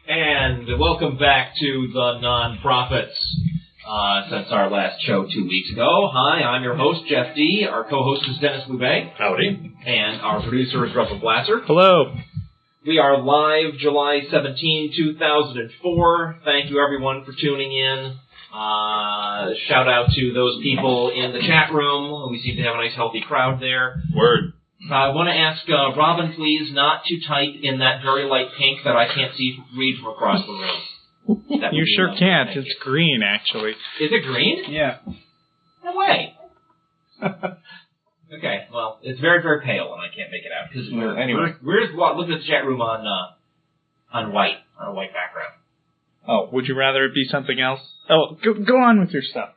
And welcome back to the Non-Prophets. Since our last show 2 weeks ago. Hi, I'm your host, Jeff D. Our co-host is Denis Loubet. Howdy. And our producer is Russell Blasser. Hello. We are live July 17, 2004. Thank you, everyone, for tuning in. Shout out to those people in the chat room. We seem to have a nice, healthy crowd there. Word. I want to ask Robin, please, not to type in that very light pink that I can't read from across the room. You sure can't. It's green, actually. Is it green? Yeah. No way. Okay, well, it's very, very pale, and I can't make it out. We're just looking at the chat room on a white background. Oh, would you rather it be something else? Oh, go on with your stuff.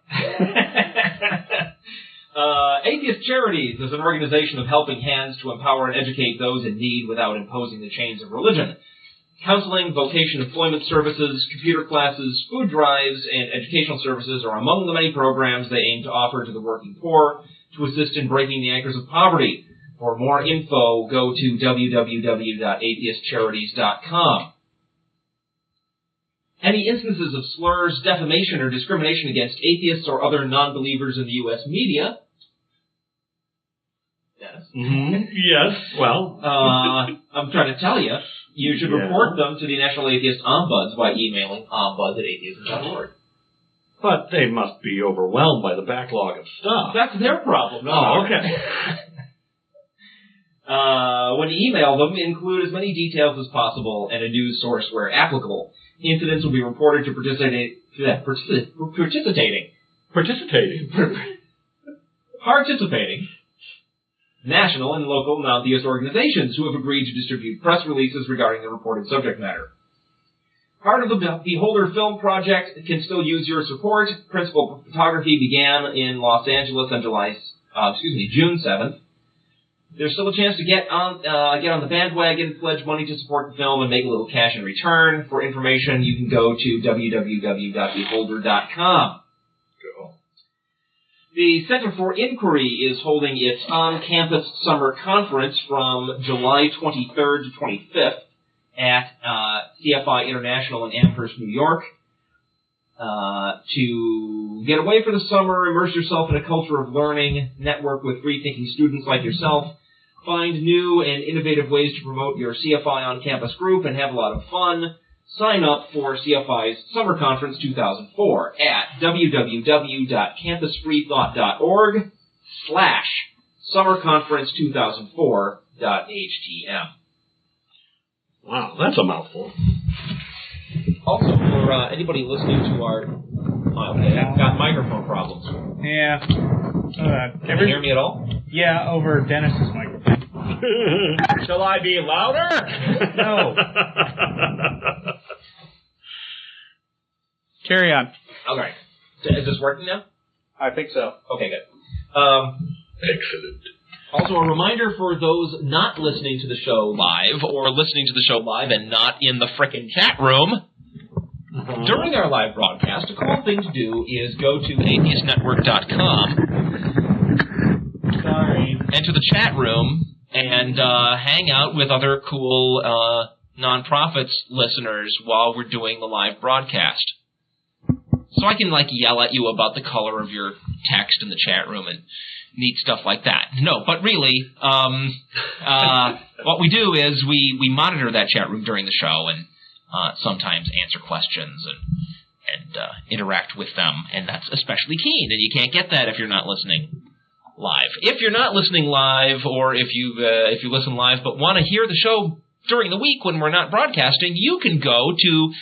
Atheist Charities is an organization of helping hands to empower and educate those in need without imposing the chains of religion. Counseling, vocation employment services, computer classes, food drives, and educational services are among the many programs they aim to offer to the working poor to assist in breaking the anchors of poverty. For more info, go to www.atheistcharities.com. Any instances of slurs, defamation, or discrimination against atheists or other non-believers in the U.S. media... Yes. Mm-hmm. Yes, well... I'm trying to tell you. You should report them to the National Atheist Ombuds by emailing ombuds@atheism.org. But they must be overwhelmed by the backlog of stuff. That's their problem. Oh, okay. When you email them, include as many details as possible and a news source where applicable. Incidents will be reported to participating national and local non-theist organizations who have agreed to distribute press releases regarding the reported subject matter. Part of the Beholder Film Project can still use your support. Principal photography began in Los Angeles on June 7th. There's still a chance to get on the bandwagon, pledge money to support the film, and make a little cash in return. For information, you can go to www.beholder.com. The Center for Inquiry is holding its on-campus summer conference from July 23rd to 25th at CFI International in Amherst, New York. To get away for the summer, immerse yourself in a culture of learning, network with free-thinking students like yourself, find new and innovative ways to promote your CFI on-campus group, and have a lot of fun. Sign up for CFI's Summer Conference 2004 at www.campusfreethought.org/summerconference2004.htm. Wow, that's a mouthful. Also, for anybody listening to our... I've got microphone problems. Yeah. Can you hear me at all? Yeah, over Dennis's microphone. Shall I be louder? No. Carry on. Okay. Is this working now? I think so. Okay, good. Excellent. Also, a reminder for those not listening to the show live, or listening to the show live and not in the frickin' chat room, during our live broadcast, a cool thing to do is go to atheistnetwork.com and to the chat room and hang out with other cool Non-Prophets listeners while we're doing the live broadcast. So I can, yell at you about the color of your text in the chat room and neat stuff like that. No, but really, what we do is we monitor that chat room during the show and sometimes answer questions and interact with them, and that's especially keen, and you can't get that if you're not listening live. If you're not listening live, or if you listen live but want to hear the show during the week when we're not broadcasting, you can go to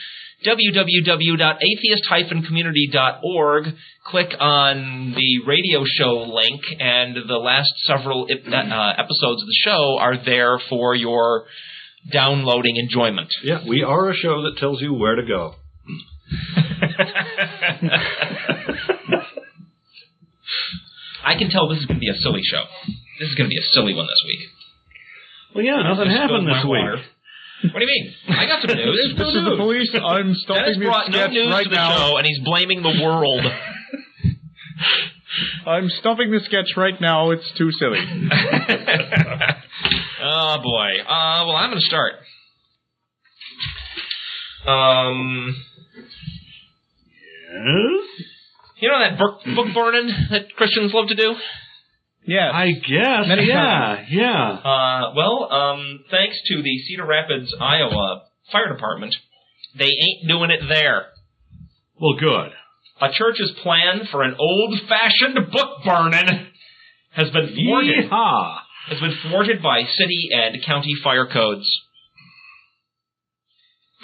www.atheist-community.org, click on the radio show link, and the last several episodes of the show are there for your downloading enjoyment. Yeah, we are a show that tells you where to go. I can tell this is going to be a silly show. This is going to be a silly one this week. Well, yeah, nothing happened this week. What do you mean? I got some news. This is the police. I'm stopping this sketch right now. Show, and he's blaming the world. I'm stopping the sketch right now. It's too silly. Oh, boy. Well, I'm going to start. Yes? You know that book burning that Christians love to do? Yeah. I guess. Many times. Yeah. Thanks to the Cedar Rapids, Iowa Fire Department, they ain't doing it there. Well, good. A church's plan for an old-fashioned book burning has been thwarted. Yeehaw. Has been thwarted by city and county fire codes.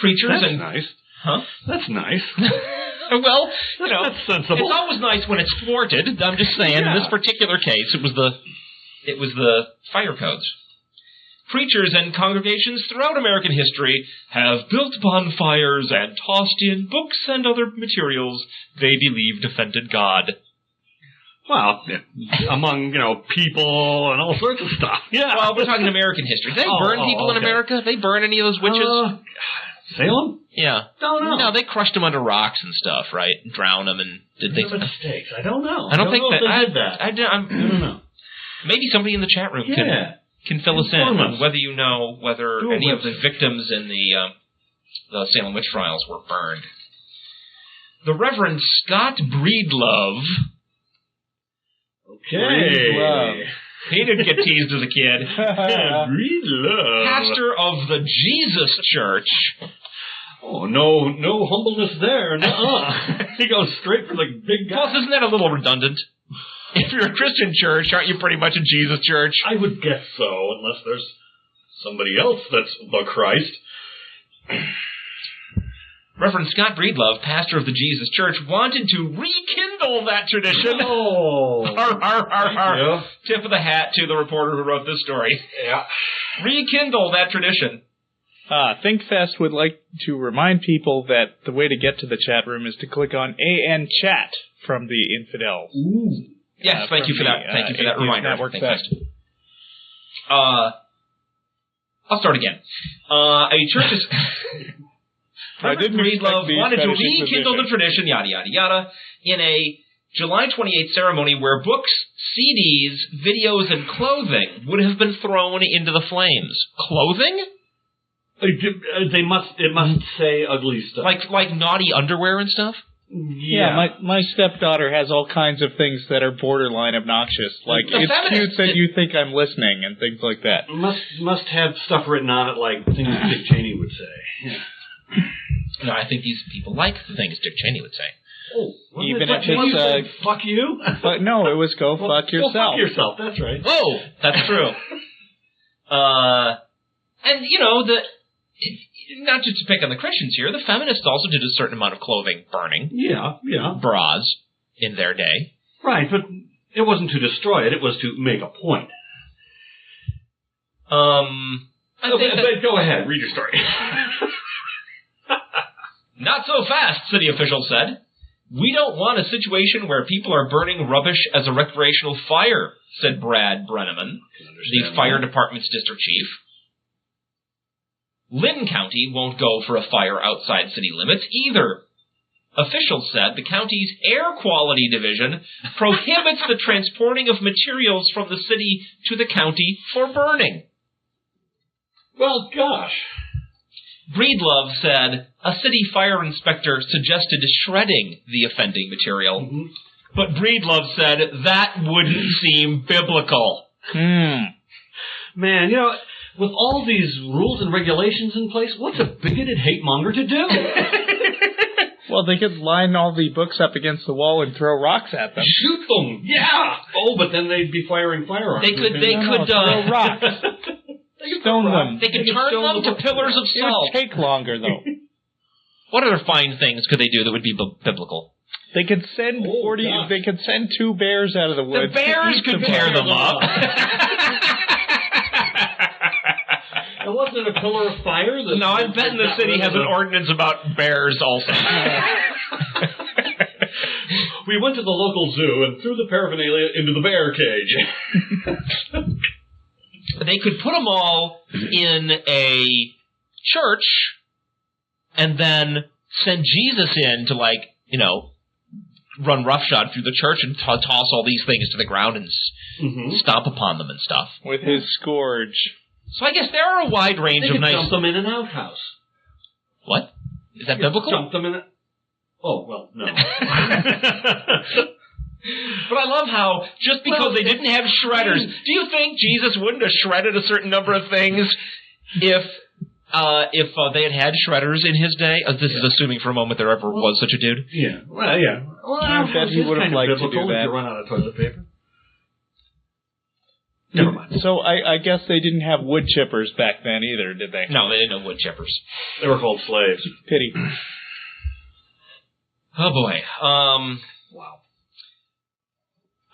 Preachers That's and nice. Huh? That's nice. Well, you know, That's sensible. it's always nice when it's thwarted. I'm just saying, in this particular case, it was the fire codes. Preachers and congregations throughout American history have built bonfires and tossed in books and other materials they believed offended God. Well, among, people and all sorts of stuff. Yeah. Well, we're talking American history. Did they burn people in America? They burn any of those witches? Salem? Yeah. Don't know. No, they crushed them under rocks and stuff, right? And drowned them, and did they? Mistakes. I don't know. I don't think know that. if they did that. I don't know. Maybe somebody in the chat room can fill us in on whether you know whether any of the victims in the Salem witch trials were burned. The Reverend Scott Breedlove. Okay. Breedlove. He didn't get teased as a kid. Breedlove. Pastor of the Jesus Church. Oh, no humbleness there. Nuh-uh. He goes straight for the big guy. Plus, isn't that a little redundant? If you're a Christian church, aren't you pretty much a Jesus church? I would guess so, unless there's somebody else that's the Christ. Reverend Scott Breedlove, pastor of the Jesus Church, wanted to rekindle that tradition. Oh. Tip of the hat to the reporter who wrote this story. Yeah. Rekindle that tradition. ThinkFest would like to remind people that the way to get to the chat room is to click on AN Chat from the Infidels. Ooh. Yes, thank you for that. Thank you for that reminder. I'll start again. A church is... Reverend Breedlove wanted to rekindle the tradition, yada, yada, yada, in a July 28th ceremony where books, CDs, videos, and clothing would have been thrown into the flames. Clothing? It must say ugly stuff. Like naughty underwear and stuff? Yeah, my stepdaughter has all kinds of things that are borderline obnoxious. Like, it's cute that you think I'm listening and things like that. Must have stuff written on it like things Dick Cheney would say. Yeah. No, I think these people like the things Dick Cheney would say. Oh, even if it's fuck you? But no, it was go fuck yourself. Go fuck yourself, that's right. Oh, that's true. And, not just to pick on the Christians here, the feminists also did a certain amount of clothing burning. Yeah. Bras in their day. Right, but it wasn't to destroy it, it was to make a point. Go ahead, read your story. Not so fast, city officials said. We don't want a situation where people are burning rubbish as a recreational fire, said Brad Brenneman, the fire department's district chief. Lynn County won't go for a fire outside city limits either. Officials said the county's air quality division prohibits the transporting of materials from the city to the county for burning. Well, gosh. Breedlove said a city fire inspector suggested shredding the offending material, but Breedlove said that wouldn't seem biblical. Man, with all these rules and regulations in place, what's a bigoted hate monger to do? Well, they could line all the books up against the wall and throw rocks at them. Shoot them! Yeah! Oh, but then they'd be firing firearms. They could throw rocks. Stone them. They could turn them to pillars of salt. It would take longer, though. What other fine things could they do that would be biblical? They could send They could send 2 bears out of the woods. The bears could tear them up. And wasn't it a pillar of fire? No, I bet the city has an ordinance about bears also. We went to the local zoo and threw the paraphernalia into the bear cage. They could put them all in a church and then send Jesus in to, run roughshod through the church and toss all these things to the ground and stomp upon them and stuff. With his scourge. So I guess there are a wide range of nice... They could dump them in an outhouse. What? Is that biblical? Dump them in it. Oh, well, no. But I love how, just because they didn't have shredders, do you think Jesus wouldn't have shredded a certain number of things if they had shredders in his day? This is assuming for a moment there ever was such a dude. Yeah. Well, yeah. Well, I bet he would have liked to do that. If you run out of toilet paper. Never mind. So I guess they didn't have wood chippers back then either, did they? No, they didn't have wood chippers. They were called slaves. Pity. Oh, boy. Wow.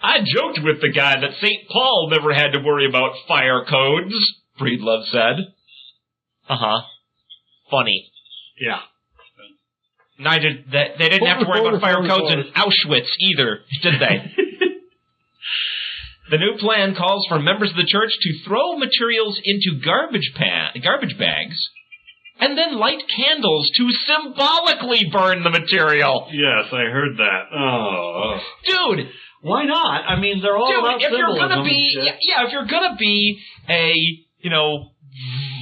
I joked with the guy that St. Paul never had to worry about fire codes, Breedlove said. Uh-huh. Funny. Yeah. They didn't have to worry about fire codes in Auschwitz either, did they? The new plan calls for members of the church to throw materials into garbage bags and then light candles to symbolically burn the material. Yes, I heard that. Oh. Dude. Why not? I mean, they're all about if symbolism. You're gonna be, if you're gonna be a,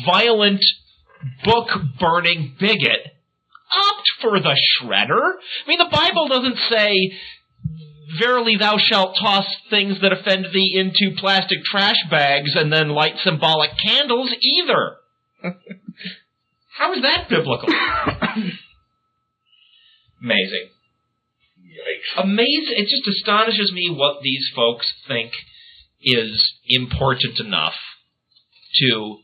violent book-burning bigot, opt for the shredder. I mean, the Bible doesn't say, verily thou shalt toss things that offend thee into plastic trash bags and then light symbolic candles either. How is that biblical? Amazing. Yikes. Amazing. It just astonishes me what these folks think is important enough to,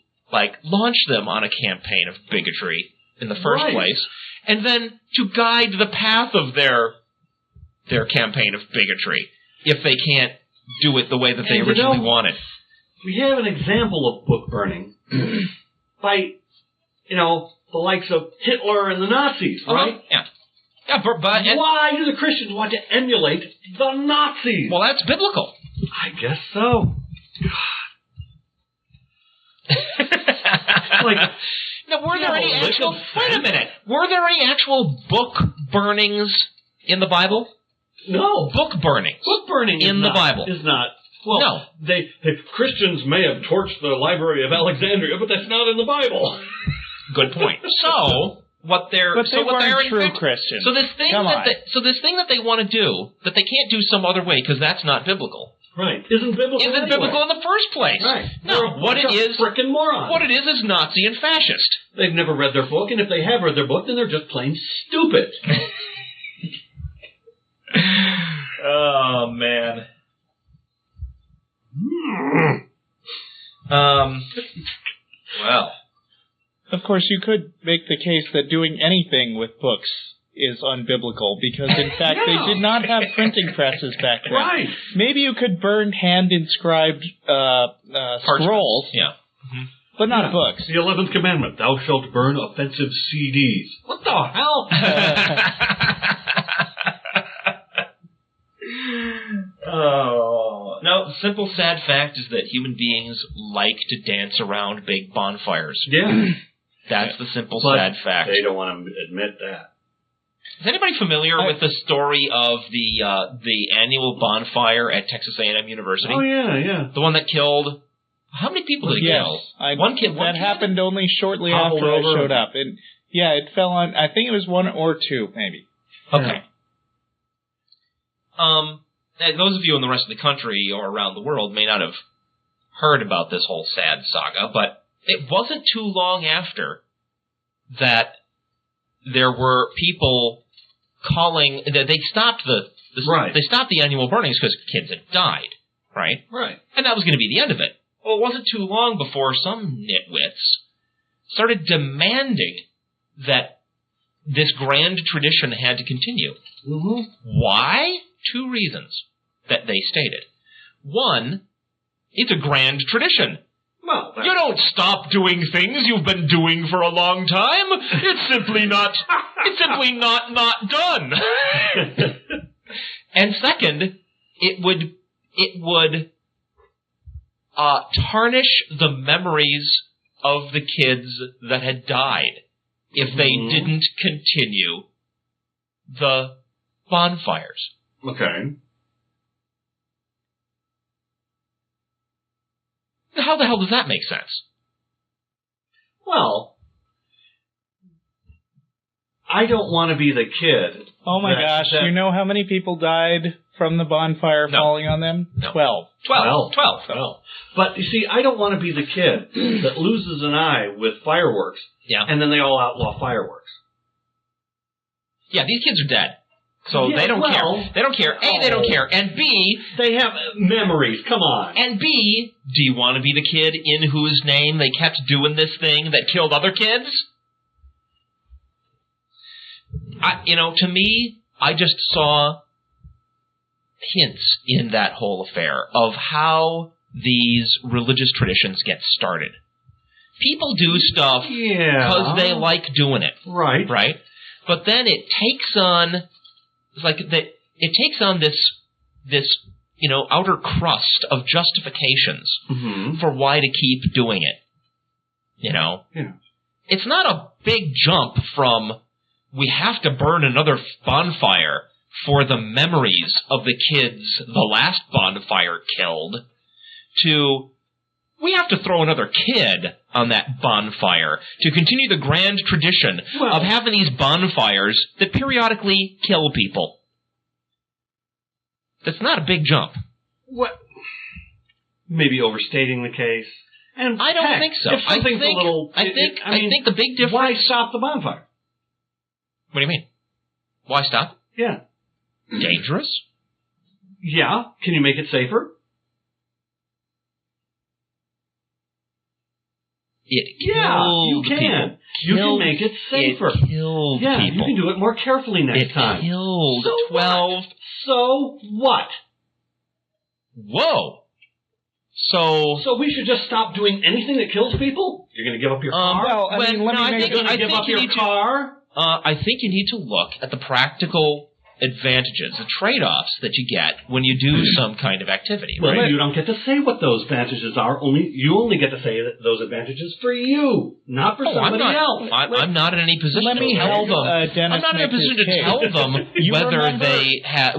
launch them on a campaign of bigotry in the first place, and then to guide the path of their campaign of bigotry if they can't do it the way that they originally wanted. We have an example of book burning by, the likes of Hitler and the Nazis, right? Yeah. Yeah, but why do the Christians want to emulate the Nazis? Well, that's biblical. I guess so. Now, were there any actual... Wait a minute. Were there any actual book burnings in the Bible? No. Book burnings. Book burning in the Bible is not. Well, no. Christians may have torched the Library of Alexandria, but that's not in the Bible. Good point. So what they're true Christians. So this thing that they want to do that they can't do some other way because that's not biblical. Right. Isn't biblical in the first place. Right. No. What it is frickin' moron. What it is Nazi and fascist. They've never read their book, and if they have read their book, then they're just plain stupid. Oh man. Well. Of course, you could make the case that doing anything with books is unbiblical because, in fact, they did not have printing presses back then. Right. Maybe you could burn hand-inscribed scrolls, but not books. The 11th commandment, thou shalt burn offensive CDs. What the hell? Oh. No, the simple sad fact is that human beings like to dance around big bonfires. Yeah. That's the simple sad fact. They don't want to admit that. Is anybody familiar with the story of the annual bonfire at Texas A&M University? Oh, yeah. The one that killed... How many people did it kill? One kid. That happened only shortly after I showed up. And it fell on... I think it was one or two, maybe. Okay. Those of you in the rest of the country or around the world may not have heard about this whole sad saga, but it wasn't too long after that there were people calling that they stopped they stopped the annual burnings because kids had died, right? Right. And that was going to be the end of it. Well, it wasn't too long before some nitwits started demanding that this grand tradition had to continue. Mm-hmm. Why? Two reasons that they stated. One, it's a grand tradition. Well, you don't stop doing things you've been doing for a long time. It's simply not done. And second, it would tarnish the memories of the kids that had died if they didn't continue the bonfires. Okay. How the hell does that make sense? Well, I don't want to be the kid. Oh my gosh, you know how many people died from the bonfire falling on them? No. 12. 12. But, you see, I don't want to be the kid that loses an eye with fireworks, and then they all outlaw fireworks. Yeah, these kids are dead. So they don't care. They don't care. A, they don't care. And B, they have memories. Come on. And B, do you want to be the kid in whose name they kept doing this thing that killed other kids? To me, I just saw hints in that whole affair of how these religious traditions get started. People do stuff because they like doing it. Right. Right? But then it takes on... It takes on this outer crust of justifications for why to keep doing it. Yeah. It's not a big jump from we have to burn another bonfire for the memories of the kids the last bonfire killed to we have to throw another kid on that bonfire to continue the grand tradition of having these bonfires that periodically kill people. That's not a big jump. What? Maybe overstating the case. And I don't think so. I think the big difference... Why stop the bonfire? What do you mean? Why stop? Yeah. Dangerous? Yeah. Can you make it safer? You can. People. You can make it safer. It killed people. You can do it more carefully next time. It killed 12... What? So what? Whoa. So we should just stop doing anything that kills people? You're going to give up your car? I think you're going to give up your car? I think you need to look at the practical advantages, the trade-offs that you get when you do some kind of activity. Well, right? You don't get to say what those advantages are. You only get to say those advantages for you, not for somebody else. I'm not in any position to tell them. I'm not in a position to tell them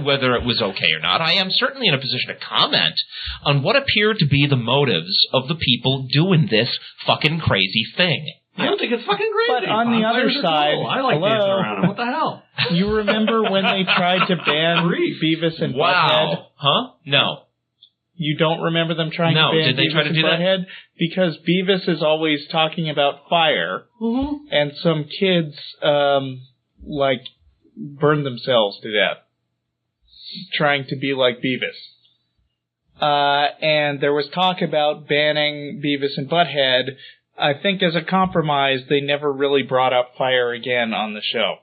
whether it was okay or not. I am certainly in a position to comment on what appear to be the motives of the people doing this fucking crazy thing. I don't think it's fucking crazy. But on the other side, I like dancing around them. What the hell? You remember when they tried to ban Beavis and Butthead? Huh? No. You don't remember them trying to ban Beavis and Butthead? Because Beavis is always talking about fire, and some kids, burn themselves to death, trying to be like Beavis. And there was talk about banning Beavis and Butthead. I think as a compromise, they never really brought up fire again on the show.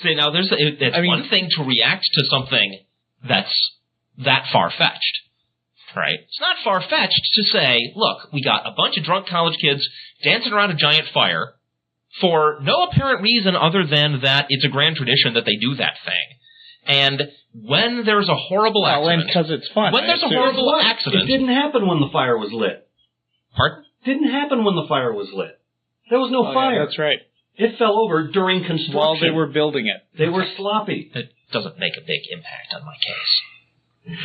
See, now it's one thing to react to something that's that far-fetched, right? It's not far-fetched to say, look, we got a bunch of drunk college kids dancing around a giant fire for no apparent reason other than that it's a grand tradition that they do that thing. And when there's a horrible accident... and because it's fun. When there's a horrible accident... It didn't happen when the fire was lit. Pardon? Didn't happen when the fire was lit. There was no fire. Yeah, that's right. It fell over during construction. While they were building it. They were sloppy. It doesn't make a big impact on my case.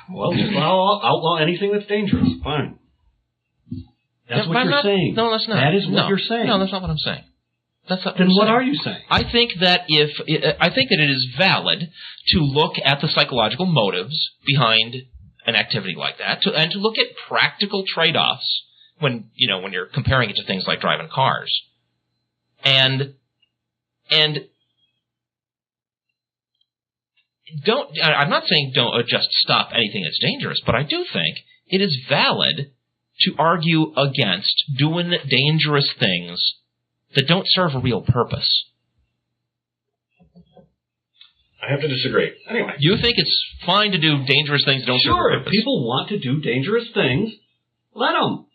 Well, just outlaw anything that's dangerous. Fine. That's what you're saying. No, that's not. That is what you're saying. No, that's not what I'm saying. Then what are you saying? I think that it is valid to look at the psychological motives behind an activity like that, and to look at practical trade-offs when you're comparing it to things like driving cars, and I'm not saying don't just stop anything that's dangerous, but I do think it is valid to argue against doing dangerous things that don't serve a real purpose. I have to disagree. Anyway. You think it's fine to do dangerous things that don't serve a purpose? Sure, if people want to do dangerous things, let them.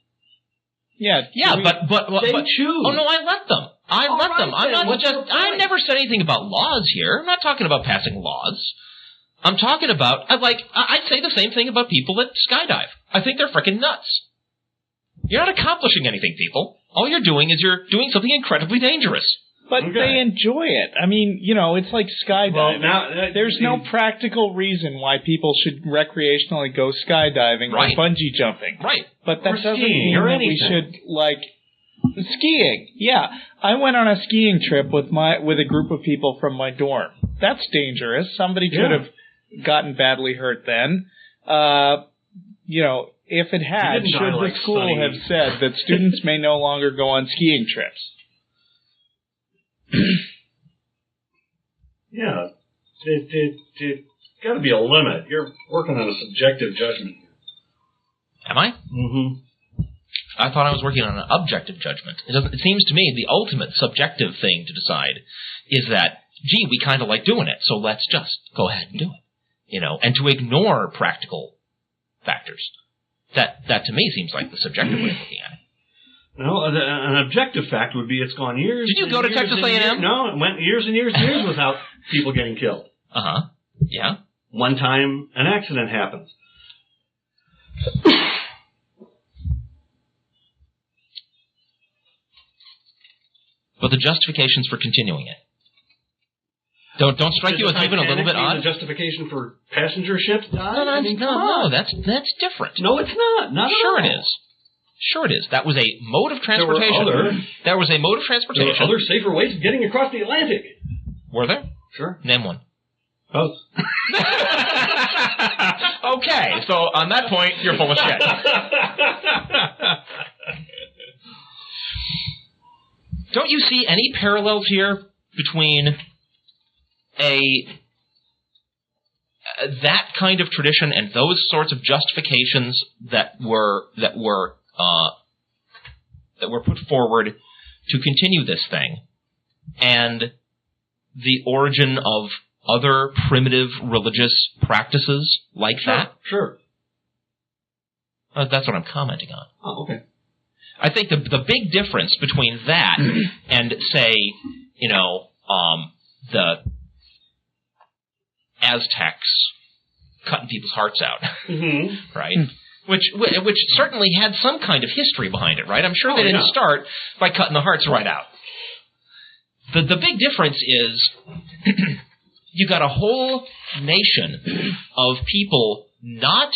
Yeah, but they choose. Oh no, I let them. I never said anything about laws here. I'm not talking about passing laws. I'm talking about I'd say the same thing about people that skydive. I think they're freaking nuts. You're not accomplishing anything, people. All you're doing is you're doing something incredibly dangerous. But they enjoy it. I mean, it's like skydiving. Well, there's no practical reason why people should recreationally go skydiving or bungee jumping. Right. But that doesn't mean that we should, Skiing, yeah. I went on a skiing trip with a group of people from my dorm. That's dangerous. Somebody could have gotten badly hurt then. If it had, should the school have said that students may no longer go on skiing trips? Yeah, it got to be a limit. You're working on a subjective judgment here. Am I? Mm-hmm. I thought I was working on an objective judgment. It seems to me the ultimate subjective thing to decide is that, gee, we kind of like doing it, so let's just go ahead and do it. And to ignore practical factors. That to me seems like the subjective way of looking at it. No, an objective fact would be it's gone years. Did you go to Texas A&M? No, it went years and years and years without people getting killed. Uh-huh. Yeah. One time an accident happens. But the justifications for continuing it don't strike you as even a little bit odd? The justification for passenger ships dying? No, that's different. No, it's not. Not sure at all. It is. Sure it is. That was a mode of transportation. There was a mode of transportation. There were other safer ways of getting across the Atlantic. Were there? Sure. Name one. Both. Okay, so on that point, you're full of shit. Don't you see any parallels here between that kind of tradition and those sorts of justifications that were put forward to continue this thing, and the origin of other primitive religious practices like that? Sure. That's what I'm commenting on. Oh, okay. I think the big difference between that and, say, the Aztecs cutting people's hearts out, right? Which certainly had some kind of history behind it, right? I'm sure they didn't start by cutting the hearts right out. The big difference is you got a whole nation of people not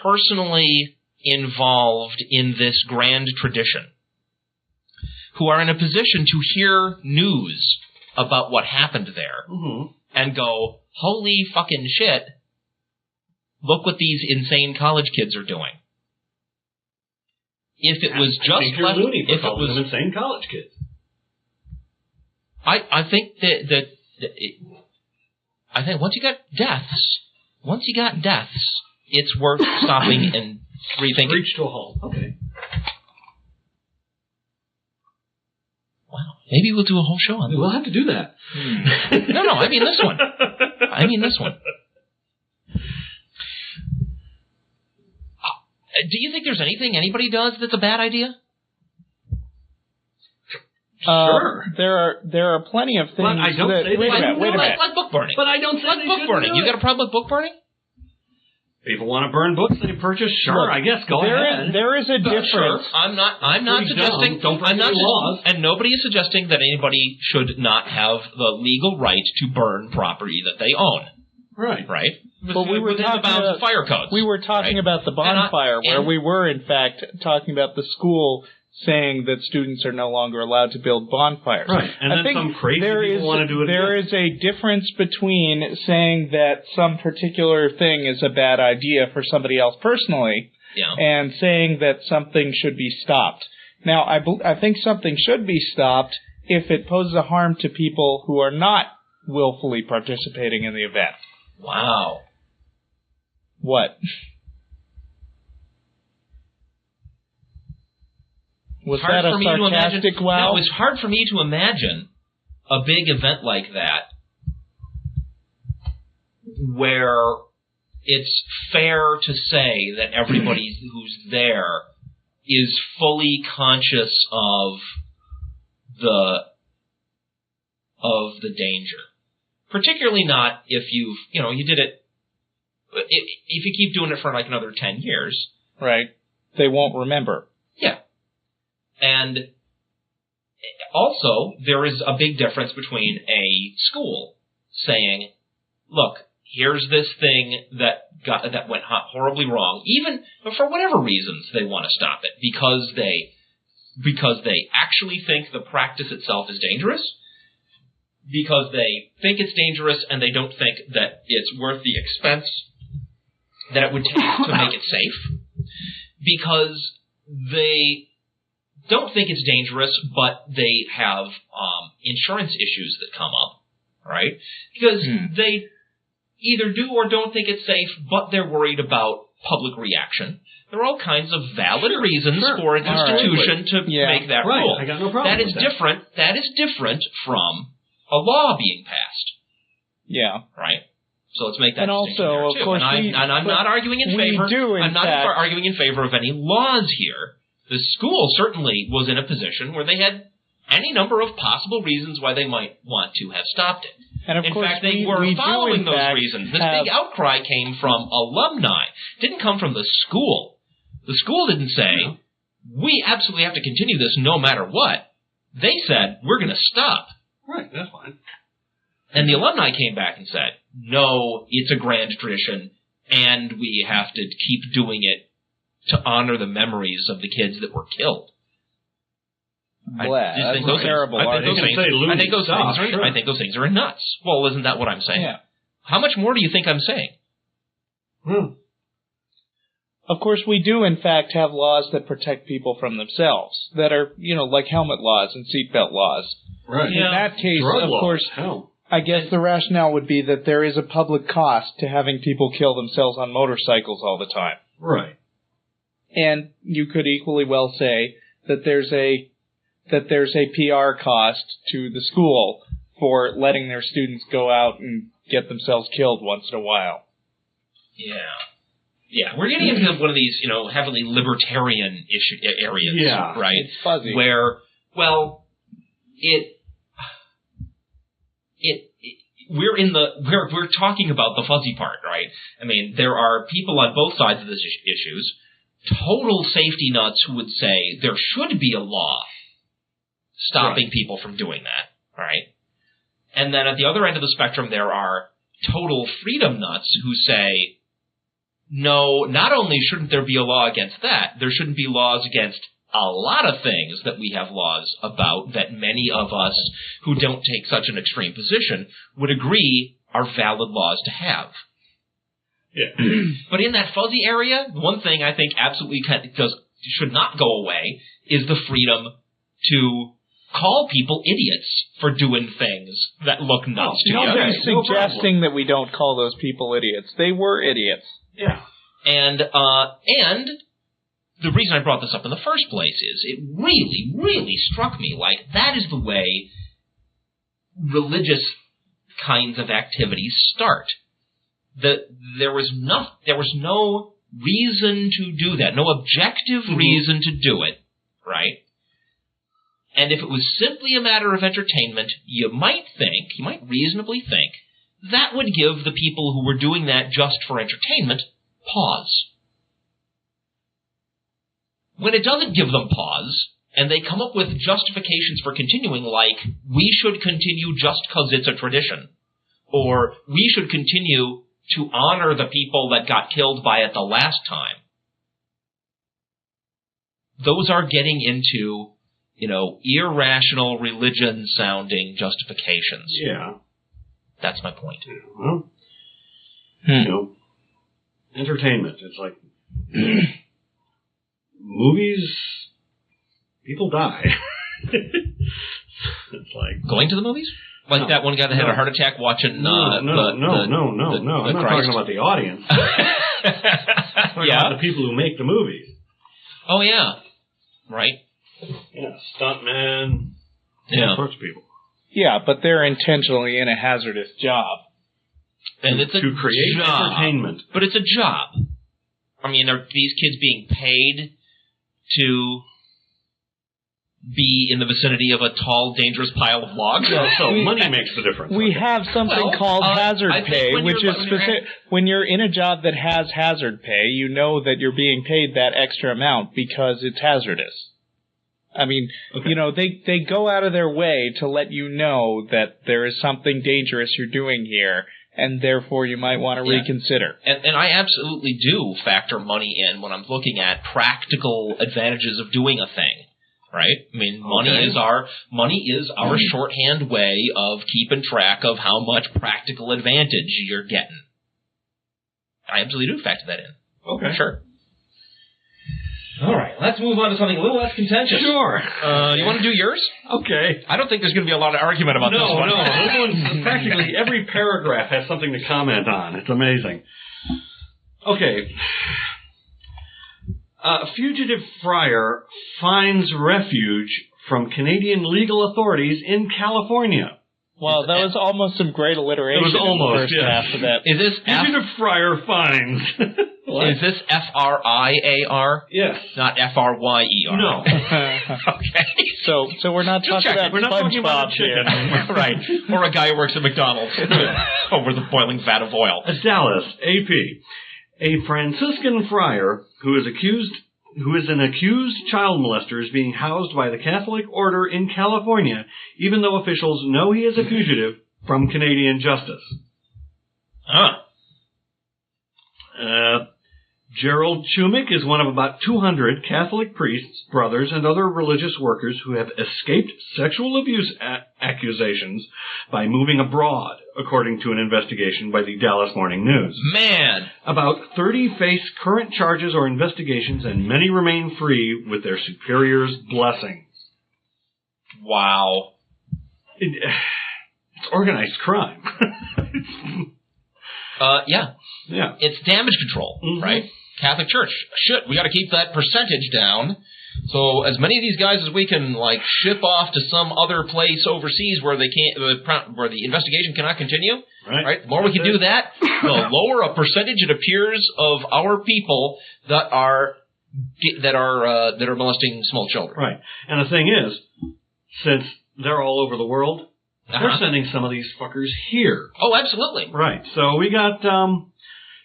personally involved in this grand tradition, who are in a position to hear news about what happened there and go, holy fucking shit, look what these insane college kids are doing. If it was just left, if it was insane college kids, I think that I think once you got deaths, it's worth stopping and rethinking. Reach to a halt. Okay. Wow. Maybe we'll do a whole show on that. We'll have to do that. No, I mean this one. Do you think there's anything anybody does that's a bad idea? Sure. There are plenty of things. But I don't say wait a minute. Like book burning. But I don't say like book burning. You got a problem with book burning? People want to burn books they purchase. Sure, I guess. Go ahead. There is a difference. Sure. I'm not suggesting. Don't break any laws. And nobody is suggesting that anybody should not have the legal right to burn property that they own. Right. Right. But we were within the bounds of fire codes. We were talking about the bonfire, where we were in fact talking about the school saying that students are no longer allowed to build bonfires. Right, and then some crazy people want to do it There is a difference between saying that some particular thing is a bad idea for somebody else personally and saying that something should be stopped. Now, I think something should be stopped if it poses a harm to people who are not willfully participating in the event. Wow. What? Was that a sarcastic wow? No, it's hard for me to imagine a big event like that where it's fair to say that everybody who's there is fully conscious of the danger. Particularly not if you did it, if you keep doing it for like another 10 years. Right. They won't remember. Yeah. And also, there is a big difference between a school saying, look, here's this thing that went horribly wrong, even for whatever reasons they want to stop it, because they because they actually think the practice itself is dangerous, because they think it's dangerous and they don't think that it's worth the expense that it would take to make it safe, because they don't think it's dangerous, but they have insurance issues that come up, right? Because they either do or don't think it's safe, but they're worried about public reaction. There are all kinds of valid reasons for an institution to make that rule. I got no problem with that. That is different from a law being passed. Yeah. Right? So let's make that And distinction also, there, of too. course, I'm not arguing in favor. I'm not arguing in favor of any laws here. The school certainly was in a position where they had any number of possible reasons why they might want to have stopped it. And of in course, fact, they were following those reasons. This big outcry came from alumni. It didn't come from the school. The school didn't say, we absolutely have to continue this no matter what. They said, we're going to stop. Right, that's fine. And the alumni came back and said, no, it's a grand tradition, and we have to keep doing it to honor the memories of the kids that were killed. That's terrible. I think those things are nuts. Well, isn't that what I'm saying? Yeah. How much more do you think I'm saying? Of course, we do, in fact, have laws that protect people from themselves, that are, like helmet laws and seatbelt laws. Right. In that case, Drug of laws. course, I guess the rationale would be that there is a public cost to having people kill themselves on motorcycles all the time. Right. And you could equally well say that there's a PR cost to the school for letting their students go out and get themselves killed once in a while. Yeah. Yeah, we're getting into one of these, heavily libertarian areas, right? It's fuzzy. Where, well, we're talking about the fuzzy part, right? I mean, there are people on both sides of this issues, total safety nuts who would say there should be a law stopping people from doing that, right? And then at the other end of the spectrum, there are total freedom nuts who say, no, not only shouldn't there be a law against that, there shouldn't be laws against a lot of things that we have laws about that many of us who don't take such an extreme position would agree are valid laws to have. Yeah. But in that fuzzy area, one thing I think absolutely should not go away is the freedom to call people idiots for doing things that look nuts to you. Nobody's suggesting that we don't call those people idiots. They were idiots. Yeah. And the reason I brought this up in the first place is it really, really struck me like that is the way religious kinds of activities start. There was no reason to do that, no objective reason to do it, right? And if it was simply a matter of entertainment, you might reasonably think, that would give the people who were doing that just for entertainment pause. When it doesn't give them pause, and they come up with justifications for continuing, like, we should continue just because it's a tradition, or we should continue to honor the people that got killed by it the last time, those are getting into, irrational religion-sounding justifications. Yeah. That's my point. Well, entertainment. It's like movies, people die. It's like going to the movies? Like that one guy that had a heart attack watching No. I'm not talking about the audience. I'm talking about the people who make the movies. Oh, yeah. Right. Yeah, stuntmen. All sorts of people. Yeah, but they're intentionally in a hazardous job. And it's to create entertainment. But it's a job. I mean, are these kids being paid to be in the vicinity of a tall, dangerous pile of logs? So money makes the difference. We have something called hazard pay, which is specific. When you're in a job that has hazard pay, you know that you're being paid that extra amount because it's hazardous. I mean, they go out of their way to let you know that there is something dangerous you're doing here, and therefore you might want to reconsider. And I absolutely do factor money in when I'm looking at practical advantages of doing a thing, right? I mean, money is our shorthand way of keeping track of how much practical advantage you're getting. I absolutely do factor that in. Okay. Sure. All right, let's move on to something a little less contentious. Sure. You want to do yours? Okay. I don't think there's going to be a lot of argument about this one. No. This one's practically every paragraph has something to comment on. It's amazing. Okay. Fugitive friar finds refuge from Canadian legal authorities in California. Well, that was almost some great alliteration. It was almost, in the first half of that. Is this Fugitive friar finds. Is this Friar? Yes. Not Fryer? No. Okay. So we're not talking about SpongeBob here. Right. Or a guy who works at McDonald's over the boiling vat of oil. Dallas, AP. A Franciscan friar who is an accused child molester is being housed by the Catholic Order in California, even though officials know he is a fugitive from Canadian justice. Gerald Chumik is one of about 200 Catholic priests, brothers, and other religious workers who have escaped sexual abuse accusations by moving abroad, according to an investigation by the Dallas Morning News. Man! About 30 face current charges or investigations, and many remain free with their superiors' blessings. Wow. It's organized crime. Yeah. It's damage control, right? Catholic Church. Shit, we got to keep that percentage down. So as many of these guys as we can, like, ship off to some other place overseas where they can't, where the investigation cannot continue. Right. The more we can do that, the lower a percentage it appears of our people that are molesting small children. Right. And the thing is, since they're all over the world, they're sending some of these fuckers here. Oh, absolutely. Right. So we got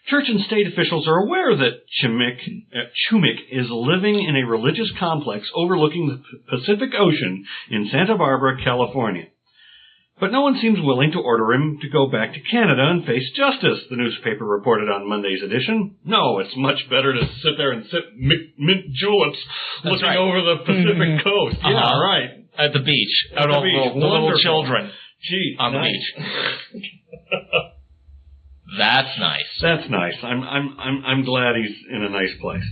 church and state officials are aware that Chumik is living in a religious complex overlooking the Pacific Ocean in Santa Barbara, California. But no one seems willing to order him to go back to Canada and face justice, the newspaper reported on Monday's edition. No, it's much better to sit there and sip mint juleps looking over the Pacific coast. Yeah, right. At the beach. At the beach. The little children. Gee, on the beach. That's nice. That's nice. I'm glad he's in a nice place.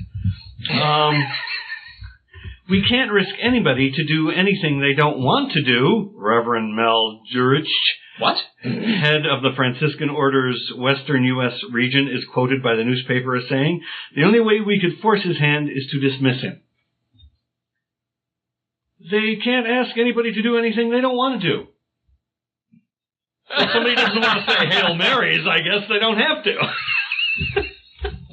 We can't risk anybody to do anything they don't want to do, Reverend Mel Jurich, head of the Franciscan Order's Western U.S. region, is quoted by the newspaper as saying, "The only way we could force his hand is to dismiss him." They can't ask anybody to do anything they don't want to do. If somebody doesn't want to say Hail Marys, I guess they don't have to.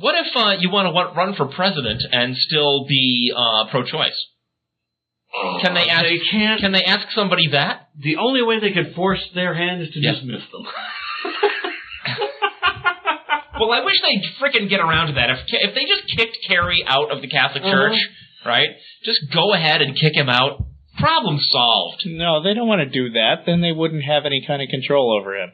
What if you want to run for president and still be pro-choice? Can they ask? Can they ask somebody that? The only way they could force their hand is to dismiss them. Well, I wish they'd frickin' get around to that. If they just kicked Kerry out of the Catholic Church, right? Just go ahead and kick him out. Problem solved. No, they don't want to do that. Then they wouldn't have any kind of control over him.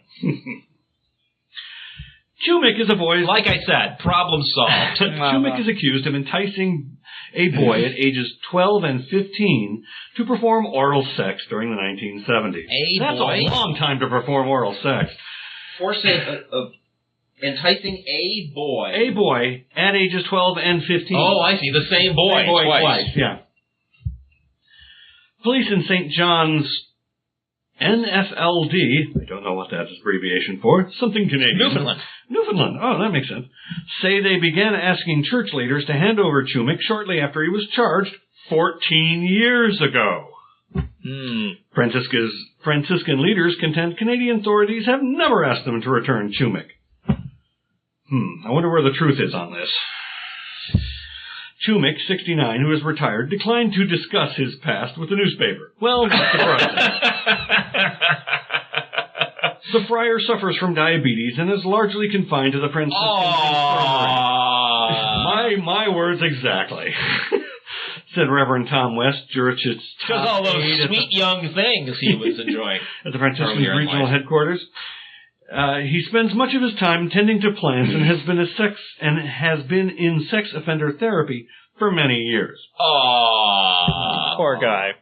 Chumik is a boy. Like I said, problem solved. Chumik is accused of enticing a boy at ages 12 and 15 to perform oral sex during the 1970s. That's boy? A long time to perform oral sex. Enticing a boy. A boy at ages 12 and 15. Oh, I see. The same boy. Twice. Yeah. Police in St. John's NFLD, I don't know what that's abbreviation for, something Canadian. Newfoundland. Oh, that makes sense. Say they began asking church leaders to hand over Chumik shortly after he was charged 14 years ago. Franciscan leaders contend Canadian authorities have never asked them to return Chumik. I wonder where the truth is on this. Chumik, 69, who is retired, declined to discuss his past with the newspaper. Well, not surprising. The friar suffers from diabetes and is largely confined to the Franciscan infirmary. My words exactly. Said Reverend Tom West, Jurich's top all those sweet young things he was enjoying at the Franciscan regional headquarters. He spends much of his time tending to plants and has been in sex offender therapy for many years. Poor guy.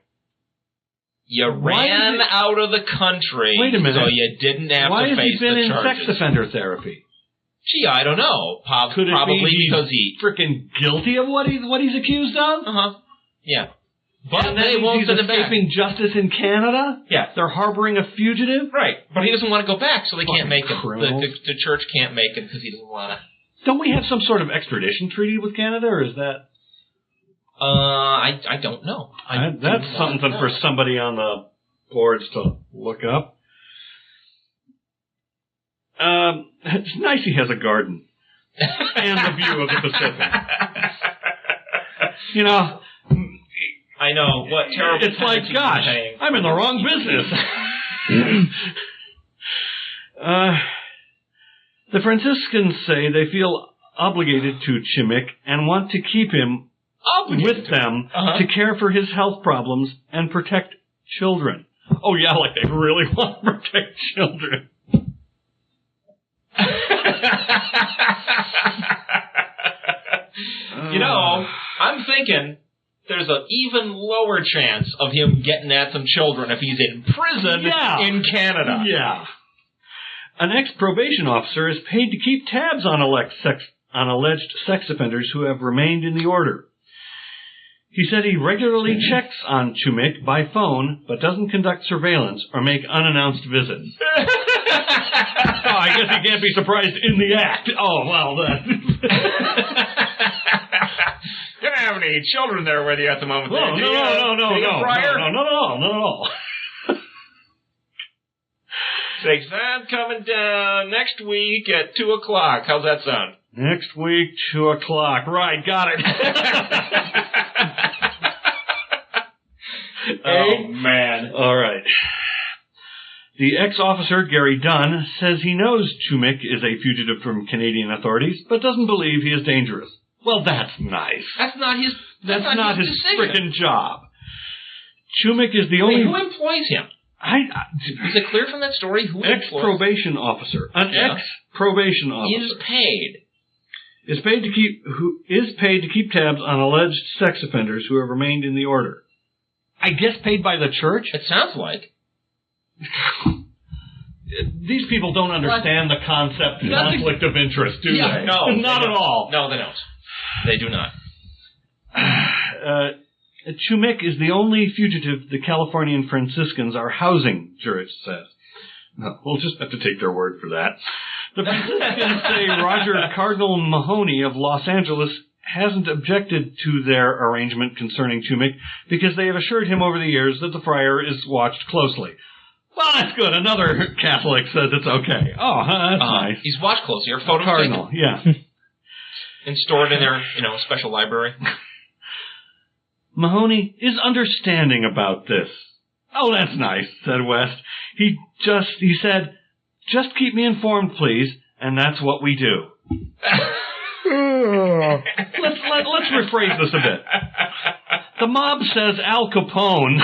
You ran out of the country. Wait a minute. So you didn't have Why to has face he been the in charges. sex offender therapy? Gee, I don't know. Could it Probably be because he... freaking guilty of what he's accused of? Uh-huh. Yeah. But And they won't he's send him back. escaping justice in Canada? Yeah. They're harboring a fugitive? Right. But he doesn't want to go back, so they can't make him. Criminals. The church can't make him because he doesn't want to. Don't we have some sort of extradition treaty with Canada, or is that... I don't know. That's something for somebody on the boards to look up. It's nice he has a garden. And the view of the Pacific. You know... I know. What terrible... It's like, gosh, I'm in the wrong business. The Franciscans say they feel obligated to Chimik and want to keep him with them to care for his health problems and protect children. Oh, yeah, like they really want to protect children. You know, I'm thinking there's an even lower chance of him getting at some children if he's in prison in Canada. Yeah. An ex-probation officer is paid to keep tabs on alleged sex offenders who have remained in the order. He said he regularly checks on Chumik by phone, but doesn't conduct surveillance or make unannounced visits. I guess he can't be surprised in the act. Oh, well, then. You don't have any children there with you at the moment. No. Takes that coming down next week at 2 o'clock. How's that sound? Next week, 2 o'clock. Right, got it. Oh, man. All right. The ex-officer, Gary Dunn, says he knows Chumik is a fugitive from Canadian authorities, but doesn't believe he is dangerous. Well, that's nice. That's not his frickin' job. Chumik is the only... Who employs him? Is it clear from that story who ex-probation officer. An ex-probation officer. Is paid. Is paid to keep tabs on alleged sex offenders who have remained in the order. I guess paid by the church? It sounds like. These people don't understand the concept of conflict of interest, do they? No, not at all. No, they don't. They do not. Chumik is the only fugitive the Californian Franciscans are housing, Jurich says. No, we'll just have to take their word for that. The Franciscans say Roger Cardinal Mahoney of Los Angeles hasn't objected to their arrangement concerning Chumik because they have assured him over the years that the friar is watched closely. Well, that's good. Another Catholic says it's okay. Oh, that's nice. He's watched closely. Your photo Cardinal, yeah. And stored in their, special library. Mahoney is understanding about this. Oh, that's nice, said West. He said, just keep me informed, please, and that's what we do. Let's rephrase this a bit. The mob says Al Capone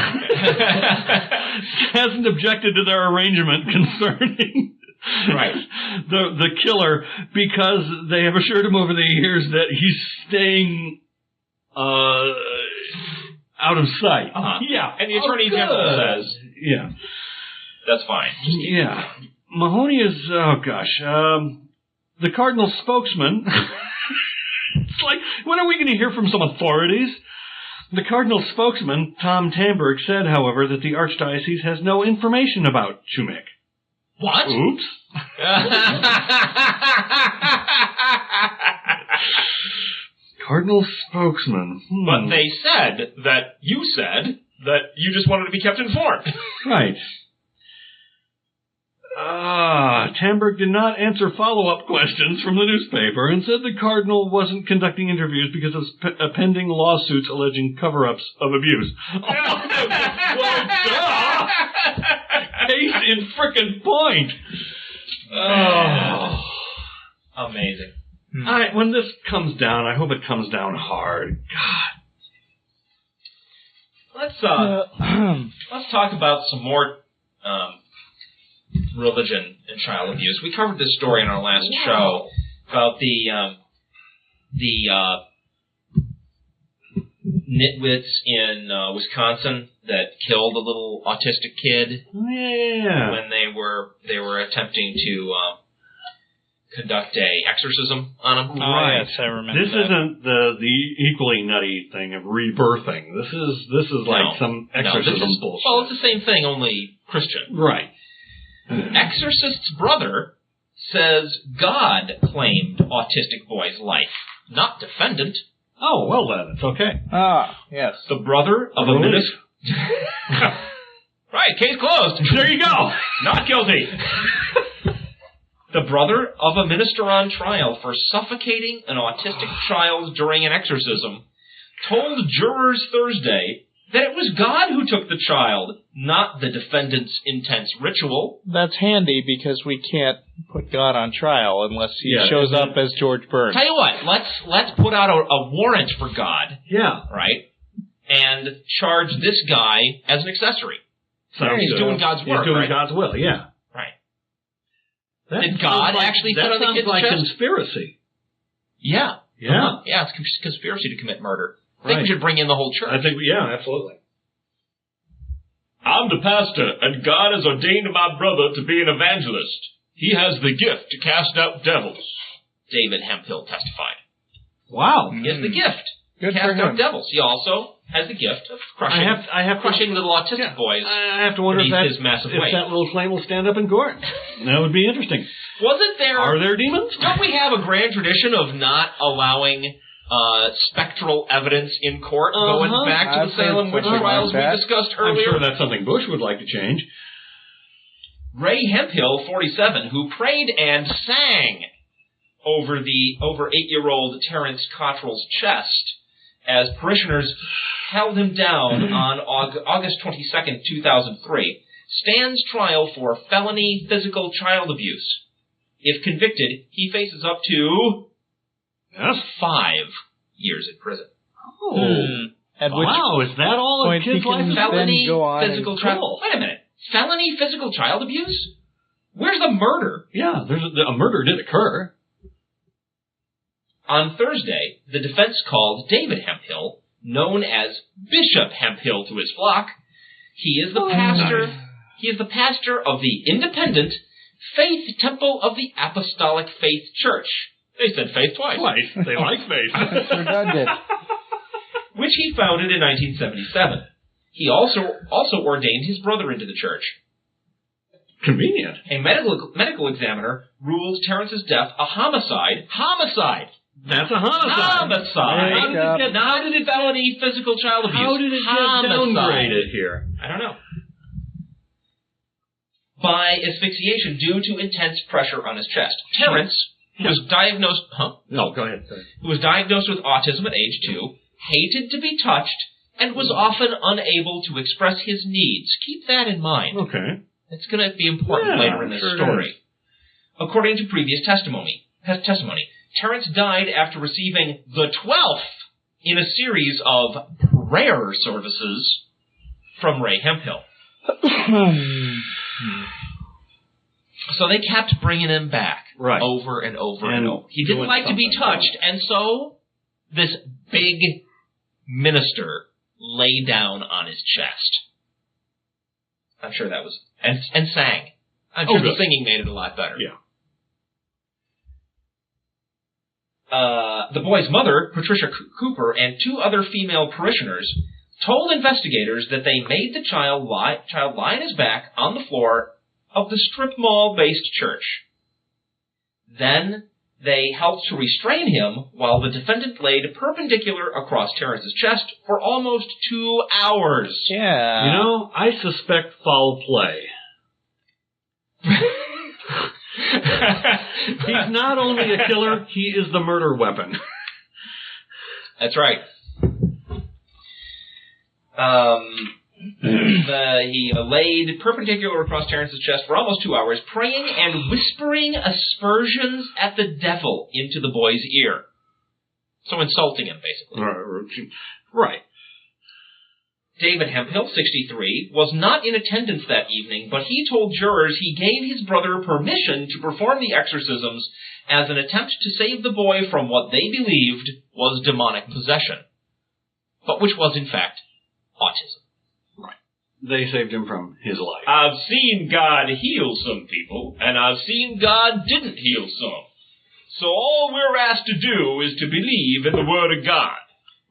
hasn't objected to their arrangement concerning the killer because they have assured him over the years that he's staying out of sight. Yeah. And the Attorney General says, yeah, that's fine. Yeah. Mahoney is, the Cardinal spokesman. It's like, when are we going to hear from some authorities? The Cardinal spokesman, Tom Tamberg, said, however, that the Archdiocese has no information about Chumik. What? Oops. Cardinal spokesman. But they said that you just wanted to be kept informed. Right. Tamberg did not answer follow-up questions from the newspaper and said the Cardinal wasn't conducting interviews because of pending lawsuits alleging cover-ups of abuse. Well, duh! Case in frickin' point. Oh. Amazing. All right, when this comes down, I hope it comes down hard. God. Let's talk about some more religion and child abuse. We covered this story in our last show about the nitwits in Wisconsin that killed a little autistic kid when they were attempting to conduct a exorcism on him. Right. Yes, I remember. This isn't the equally nutty thing of rebirthing. This is like some exorcism bullshit. Well, it's the same thing, only Christian. Right. Exorcist's brother says God claimed autistic boy's life, not defendant. Oh, well then, it's okay. Ah, yes. The brother of a minister. Right, case closed. There you go. Not guilty. The brother of a minister on trial for suffocating an autistic child during an exorcism told jurors Thursday that it was God who took the child, not the defendant's intense ritual. That's handy because we can't put God on trial unless he shows up as George Burns. Tell you what, let's put out a warrant for God. Yeah. Right? And charge this guy as an accessory. So he's doing God's work, He's doing God's will, yeah. Right. Did God actually put on the kid's chest? That sounds like conspiracy. Yeah. Yeah. Yeah, it's conspiracy to commit murder. I Right. think we should bring in the whole church. I think, absolutely. I'm the pastor, and God has ordained my brother to be an evangelist. He has the gift to cast out devils. David Hemphill testified. Wow. He has the gift to Good for cast out him. devils. He also has the gift of crushing, crushing little autistic boys. I have to wonder if his massive weight. that little flame will stand up in court. That would be interesting. Wasn't there? Are there demons? Don't we have a grand tradition of not allowing spectral evidence in court going back to the Salem witch trials we discussed earlier? I'm sure that's something Bush would like to change. Ray Hemphill, 47, who prayed and sang over 8-year-old Terrence Cottrell's chest as parishioners held him down on August 22nd, 2003, stands trial for felony physical child abuse. If convicted, he faces up to 5 years in prison. Oh. Wow, is that all a kid's life? Felony physical child. Wait a minute. Felony physical child abuse? Where's the murder? Yeah, a murder did occur. On Thursday, the defense called David Hemphill, known as Bishop Hemphill to his flock. He is the pastor. Nice. He is the pastor of the Independent Faith Temple of the Apostolic Faith Church. They said faith twice. They like faith. That's redundant. Which he founded in 1977. He also ordained his brother into the church. Convenient. A medical examiner ruled Terrence's death a homicide. Homicide! That's a homicide. Homicide! How did it felony physical child abuse? How did it get downgraded here? I don't know. By asphyxiation due to intense pressure on his chest. Terrence, who was diagnosed... No, go ahead. Who was diagnosed with autism at age 2, hated to be touched, and was often unable to express his needs. Keep that in mind. Okay. It's going to be important later in this story. According to previous testimony, Terrence died after receiving the 12th in a series of prayer services from Ray Hemphill. So they kept bringing him back over and over and over. He didn't like to be touched, and so this big minister lay down on his chest. I'm sure that was... And sang. I'm sure the singing made it a lot better. Yeah. The boy's mother, Patricia Cooper, and 2 other female parishioners told investigators that they made the child lie on his back on the floor of the strip mall-based church. Then they helped to restrain him while the defendant laid perpendicular across Terrence's chest for almost 2 hours. Yeah. You know, I suspect foul play. He's not only a killer, he is the murder weapon. That's right. He laid perpendicular across Terrence's chest for almost 2 hours, praying and whispering aspersions at the devil into the boy's ear. So insulting him, basically. Right. David Hemphill, 63, was not in attendance that evening, but he told jurors he gave his brother permission to perform the exorcisms as an attempt to save the boy from what they believed was demonic possession. but which was, in fact, autism. Right. They saved him from his life. I've seen God heal some people, and I've seen God didn't heal some. So all we're asked to do is to believe in the Word of God.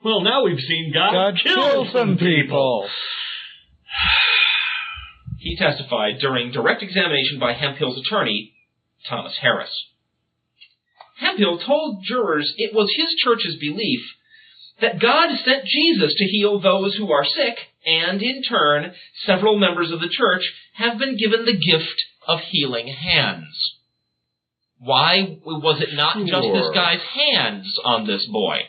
Well, now we've seen God kill some people. He testified during direct examination by Hemphill's attorney, Thomas Harris. Hemphill told jurors it was his church's belief that God sent Jesus to heal those who are sick, and in turn, several members of the church have been given the gift of healing hands. Why was it not just this guy's hands on this boy?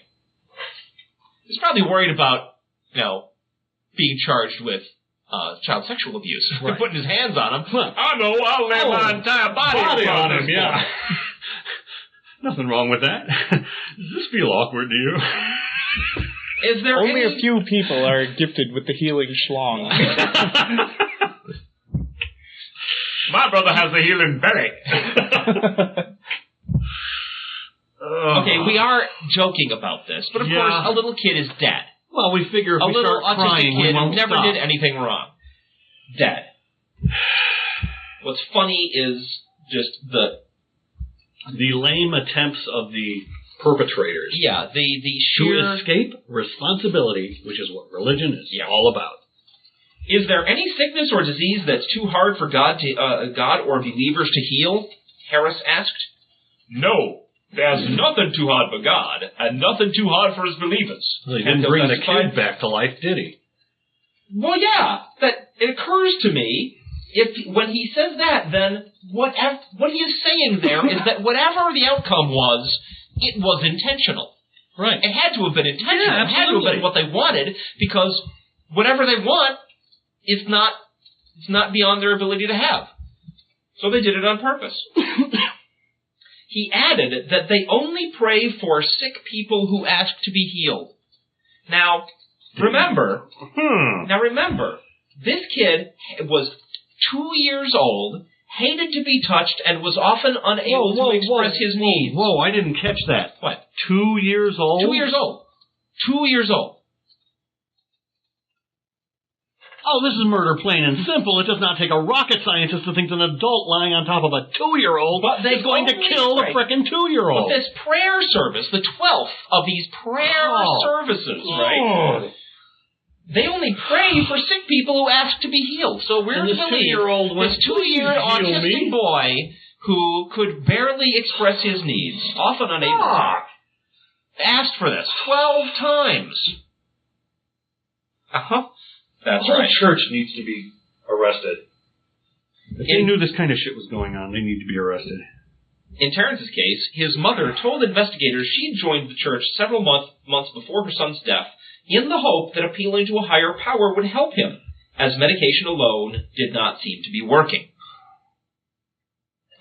He's probably worried about, being charged with child sexual abuse. Right. Putting his hands on him. I know, I'll lay my entire body on him, yeah. Nothing wrong with that. Does this feel awkward to you? Is there Only a few people are gifted with the healing schlong. My brother has the healing belly. Okay, we are joking about this, but of course, a little kid is dead. Well, we figure if we start crying, we won't never stop. did anything wrong. Dead. What's funny is just the lame attempts of the perpetrators. Yeah, the sheer... To escape responsibility, which is what religion is all about. Is there any sickness or disease that's too hard for God or believers to heal? Harris asked. No. There's nothing too hard for God, and nothing too hard for his believers. Well, he didn't bring the kid back to life, did he? Well, yeah. That it occurs to me, when he says that, then what he is saying there is that whatever the outcome was, it was intentional. Right. It had to have been intentional. Yeah, it had to have been what they wanted, because whatever they want, it's not beyond their ability to have. So they did it on purpose. He added that they only pray for sick people who ask to be healed. Now, remember, this kid was 2 years old, hated to be touched, and was often unable to express his needs. Whoa, I didn't catch that. What? 2 years old? 2 years old. 2 years old. Oh, this is murder plain and simple. It does not take a rocket scientist to think that an adult lying on top of a 2-year-old is going to kill the frickin' 2-year-old. But this prayer service, the 12th of these prayer services, right? They only pray for sick people who ask to be healed. So we're to believe this 2-year autistic boy who could barely express his needs, often unable to, asked for this 12 times. That's the whole right. church needs to be arrested. If they knew this kind of shit was going on, they need to be arrested. In Terrence's case, his mother told investigators she'd joined the church several months before her son's death in the hope that appealing to a higher power would help him, as medication alone did not seem to be working.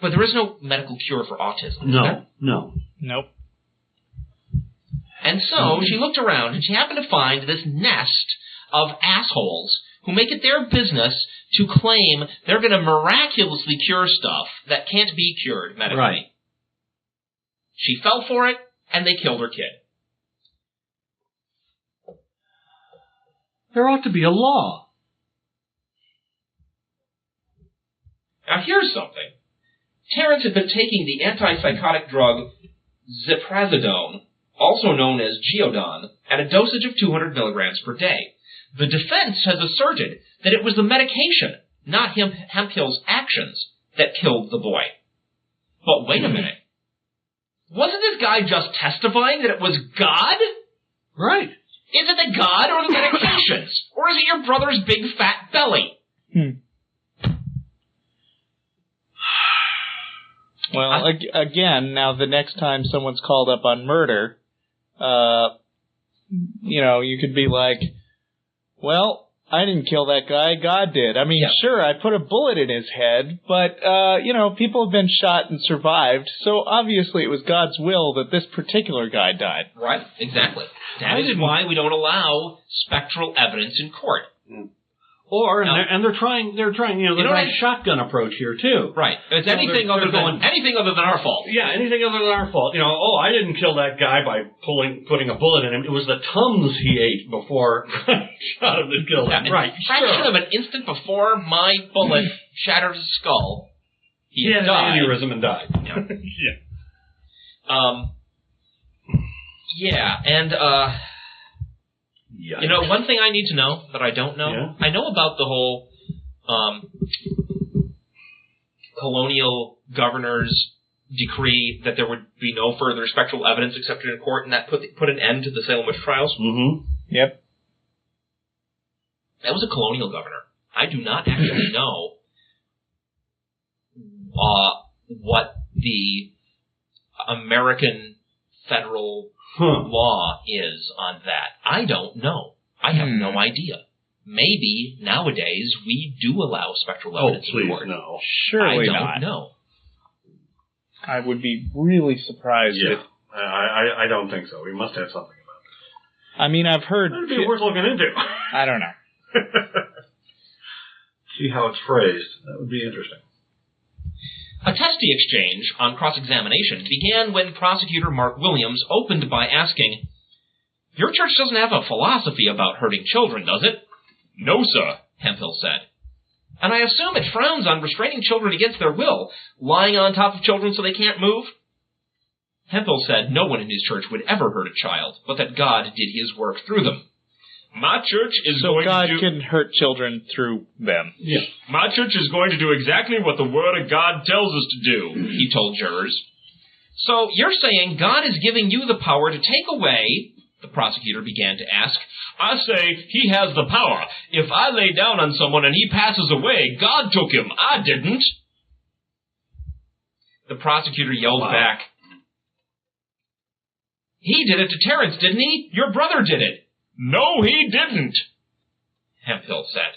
But there is no medical cure for autism, is there? No. Nope. And so she looked around and she happened to find this nest of assholes who make it their business to claim they're going to miraculously cure stuff that can't be cured medically. Right. She fell for it, and they killed her kid. There ought to be a law. Now here's something. Terrence had been taking the antipsychotic drug ziprasidone, also known as Geodon, at a dosage of 200 milligrams per day. The defense has asserted that it was the medication, not Hemphill's actions, that killed the boy. But wait a minute. Wasn't this guy just testifying that it was God? Right. Is it the God or the medications? Or is it your brother's big fat belly? Well, again, now the next time someone's called up on murder, you could be like, well, I didn't kill that guy, God did. I mean, sure, I put a bullet in his head, but, people have been shot and survived, so obviously it was God's will that this particular guy died. Right, exactly. That is why we don't allow spectral evidence in court. They're trying, the shotgun approach here too. Right. It's anything other than our fault. Yeah, anything other than our fault. I didn't kill that guy by putting a bullet in him. It was the Tums he ate before I shot him and killed him. Right. Fraction of an instant before my bullet shattered his skull, he had died. an aneurysm and died. And one thing I need to know that I don't know, I know about the whole colonial governor's decree that there would be no further spectral evidence accepted in court, and that put an end to the Salem witch trials. Mm-hmm. Yep. That was a colonial governor. I do not actually know what the American federal law is on that. I don't know. I have no idea. Maybe nowadays we do allow spectral evidence in court. No. Surely not. I don't know. I would be really surprised if... I don't think so. We must have something about it. I mean, I've heard... That'd be worth looking into. I don't know. See how it's phrased. That would be interesting. A testy exchange on cross-examination began when prosecutor Mark Williams opened by asking, "Your church doesn't have a philosophy about hurting children, does it?" "No, sir," Hemphill said. "And I assume it frowns on restraining children against their will, lying on top of children so they can't move?" Hemphill said no one in his church would ever hurt a child, but that God did his work through them. "My church is so going God to do... can hurt children through them. Yeah. My church is going to do exactly what the Word of God tells us to do," he told jurors. "So you're saying God is giving you the power to take away," the prosecutor began to ask. "I say he has the power. If I lay down on someone and he passes away, God took him. I didn't." The prosecutor yelled back, "He did it to Terrence, didn't he? Your brother did it." "No, he didn't," Hemphill said.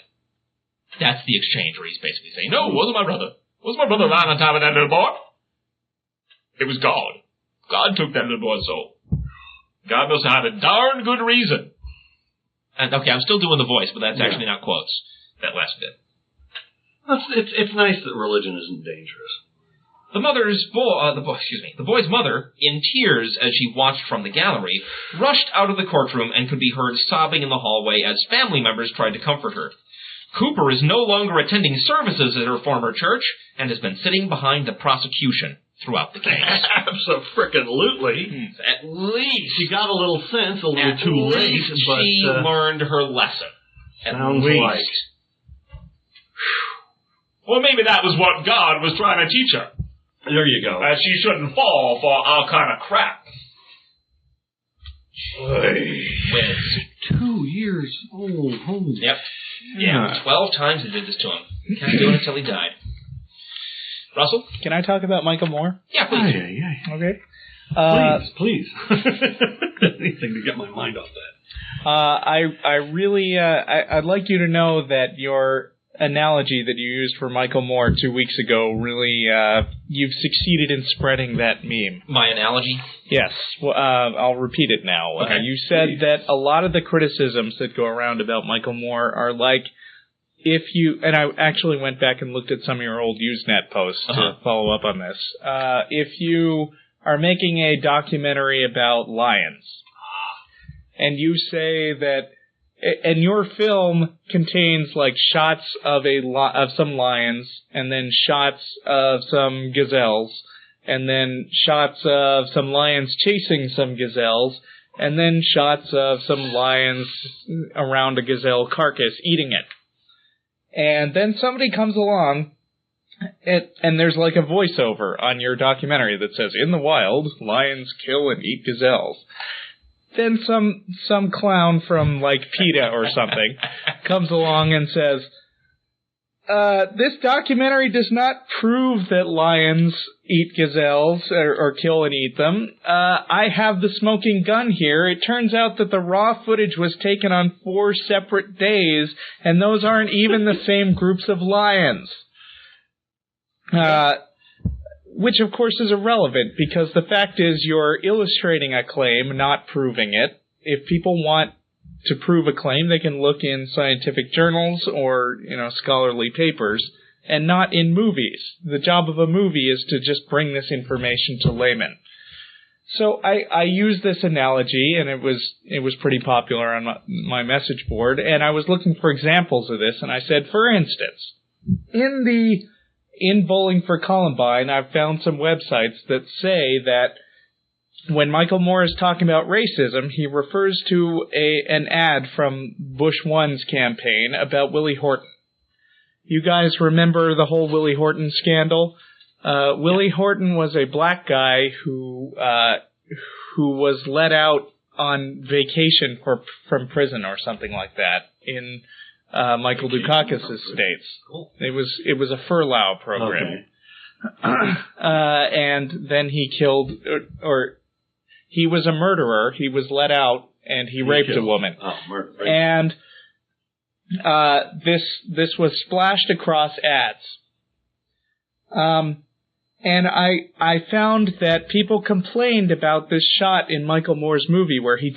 That's the exchange where he's basically saying, "No, it wasn't my brother. Was my brother lying on top of that little boy? It was God. God took that little boy's soul. God must have had a darn good reason." And okay, I'm still doing the voice, but that's actually not quotes. That last bit. It's nice that religion isn't dangerous. The boy's mother, in tears as she watched from the gallery, rushed out of the courtroom and could be heard sobbing in the hallway as family members tried to comfort her. Cooper is no longer attending services at her former church and has been sitting behind the prosecution throughout the case. Absolutely. At least she got a little sense a little too late, but she learned her lesson. Sounds like. Well, maybe that was what God was trying to teach her. There you go. That she shouldn't fall for our kind of crap. With 2 years old. Holy Yep. Yeah, 12 times he did this to him. Kept doing it until he died. Russell? Can I talk about Michael Moore? Yeah, please. Okay. Please. Anything to get my mind off that. I'd like you to know that your analogy that you used for Michael Moore 2 weeks ago really, you've succeeded in spreading that meme. My analogy? Yes. Well, I'll repeat it now. Okay. You said that a lot of the criticisms that go around about Michael Moore are like, and I actually went back and looked at some of your old Usenet posts to follow up on this. If you are making a documentary about lions, and you say that, and your film contains like shots of some lions, and then shots of some gazelles, and then shots of some lions chasing some gazelles, and then shots of some lions around a gazelle carcass eating it. And then somebody comes along, and there's like a voiceover on your documentary that says, "In the wild, lions kill and eat gazelles." Then some clown from like PETA or something comes along and says, "This documentary does not prove that lions eat gazelles or kill and eat them. I have the smoking gun here. It turns out that the raw footage was taken on 4 separate days, and those aren't even the same groups of lions." Which, of course, is irrelevant, because the fact is you're illustrating a claim, not proving it. If people want to prove a claim, they can look in scientific journals or, scholarly papers, and not in movies. The job of a movie is to just bring this information to laymen. So I used this analogy, and it was pretty popular on my message board, and I was looking for examples of this, and I said, for instance, in Bowling for Columbine, I've found some websites that say that when Michael Moore is talking about racism, he refers to an ad from Bush 1's campaign about Willie Horton. You guys remember the whole Willie Horton scandal? Willie Horton was a black guy who was let out on vacation from prison or something like that in Michael Dukakis' states. Cool. It was a furlough program. Okay. And then he killed, or he was a murderer. He was let out and he raped a woman. Oh, murder. Right. And this was splashed across ads. And I found that people complained about this shot in Michael Moore's movie where he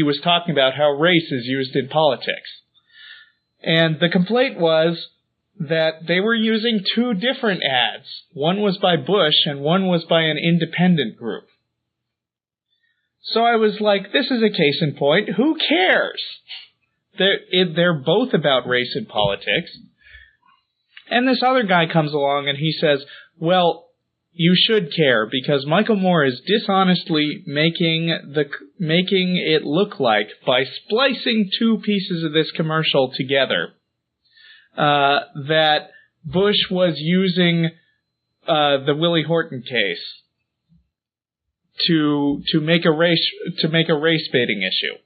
was talking about how race is used in politics. And the complaint was that they were using two different ads. One was by Bush and one was by an independent group. So I was like, this is a case in point. Who cares? They're both about race and politics. And this other guy comes along and he says, well, you should care because Michael Moore is dishonestly making it look like, by splicing two pieces of this commercial together, that Bush was using the Willie Horton case to make a race baiting issue.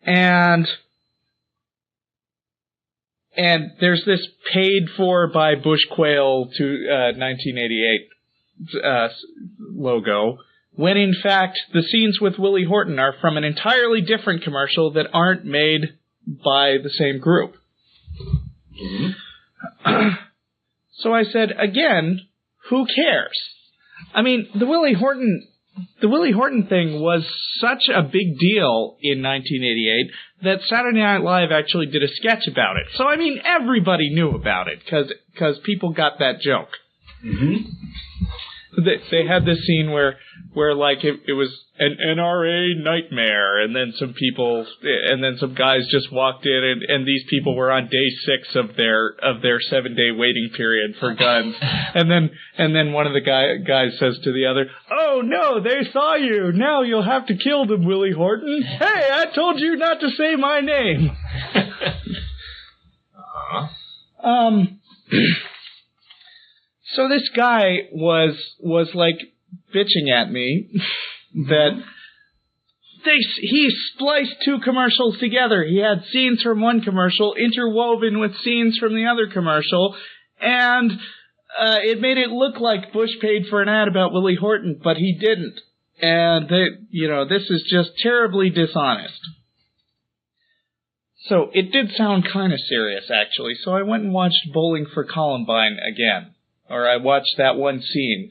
And there's this paid for by Bush Quayle to 1988 logo, when in fact the scenes with Willie Horton are from an entirely different commercial that aren't made by the same group. Mm-hmm. So I said, again, who cares? I mean, the Willie Horton thing was such a big deal in 1988 that Saturday Night Live actually did a sketch about it. So, I mean, everybody knew about it because people got that joke. Mm-hmm. They had this scene where like it was an NRA nightmare, and then some guys just walked in, and these people were on day 6 of their 7-day waiting period for guns, and then one of the guys says to the other, "Oh no, they saw you. Now you'll have to kill them, Willie Horton. Hey, I told you not to say my name." So this guy was like bitching at me that he spliced two commercials together. He had scenes from one commercial interwoven with scenes from the other commercial, and it made it look like Bush paid for an ad about Willie Horton, but he didn't. And this is just terribly dishonest. So it did sound kind of serious, actually. So I went and watched Bowling for Columbine again. Or I watched that one scene.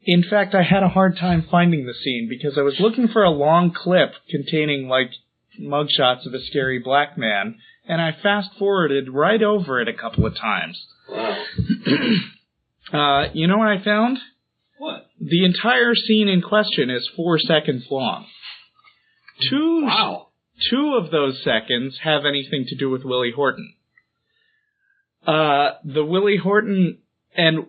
In fact, I had a hard time finding the scene because I was looking for a long clip containing, like, mugshots of a scary black man, and I fast-forwarded right over it a couple of times. Wow. You know what I found? What? The entire scene in question is 4 seconds long. Wow. 2 of those seconds have anything to do with Willie Horton. The Willie Horton... And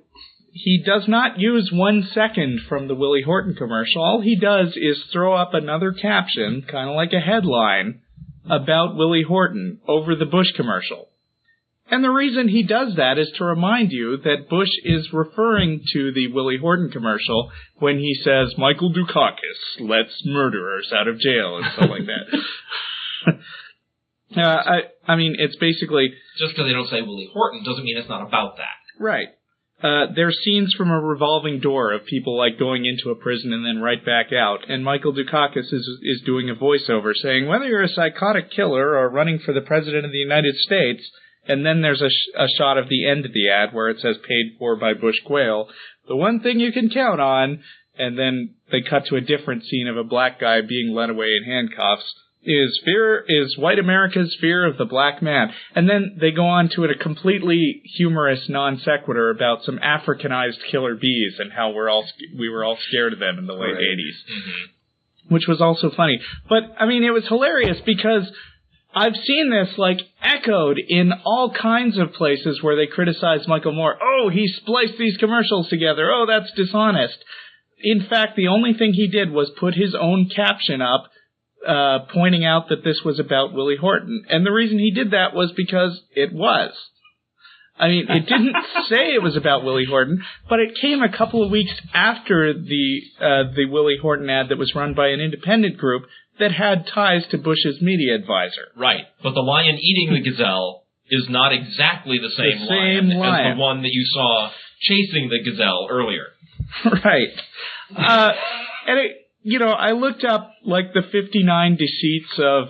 he does not use 1 second from the Willie Horton commercial. All he does is throw up another caption, kind of like a headline, about Willie Horton over the Bush commercial. And the reason he does that is to remind you that Bush is referring to the Willie Horton commercial when he says, "Michael Dukakis lets murderers out of jail," and stuff like that. I mean, it's basically... Just because they don't say Willie Horton doesn't mean it's not about that. Right. There's scenes from a revolving door of people like going into a prison and then right back out, and Michael Dukakis is doing a voiceover saying, whether you're a psychotic killer or running for the President of the United States, and then there's a shot of the end of the ad where it says paid for by Bush Quayle, the one thing you can count on, and then they cut to a different scene of a black guy being led away in handcuffs, is white America's fear of the black man. And then they go on to a completely humorous non sequitur about some Africanized killer bees and how we were all scared of them in the late 80s. Mm-hmm. Which was also funny. But, I mean, it was hilarious because I've seen this, echoed in all kinds of places where they criticize Michael Moore. Oh, he spliced these commercials together. Oh, that's dishonest. In fact, the only thing he did was put his own caption up, pointing out that this was about Willie Horton. And the reason he did that was because it was. I mean, it didn't say it was about Willie Horton, but it came a couple of weeks after the Willie Horton ad that was run by an independent group that had ties to Bush's media advisor. Right, but the lion eating the gazelle is not exactly the same lion as the one that you saw chasing the gazelle earlier. Right. And I looked up the 59 deceits of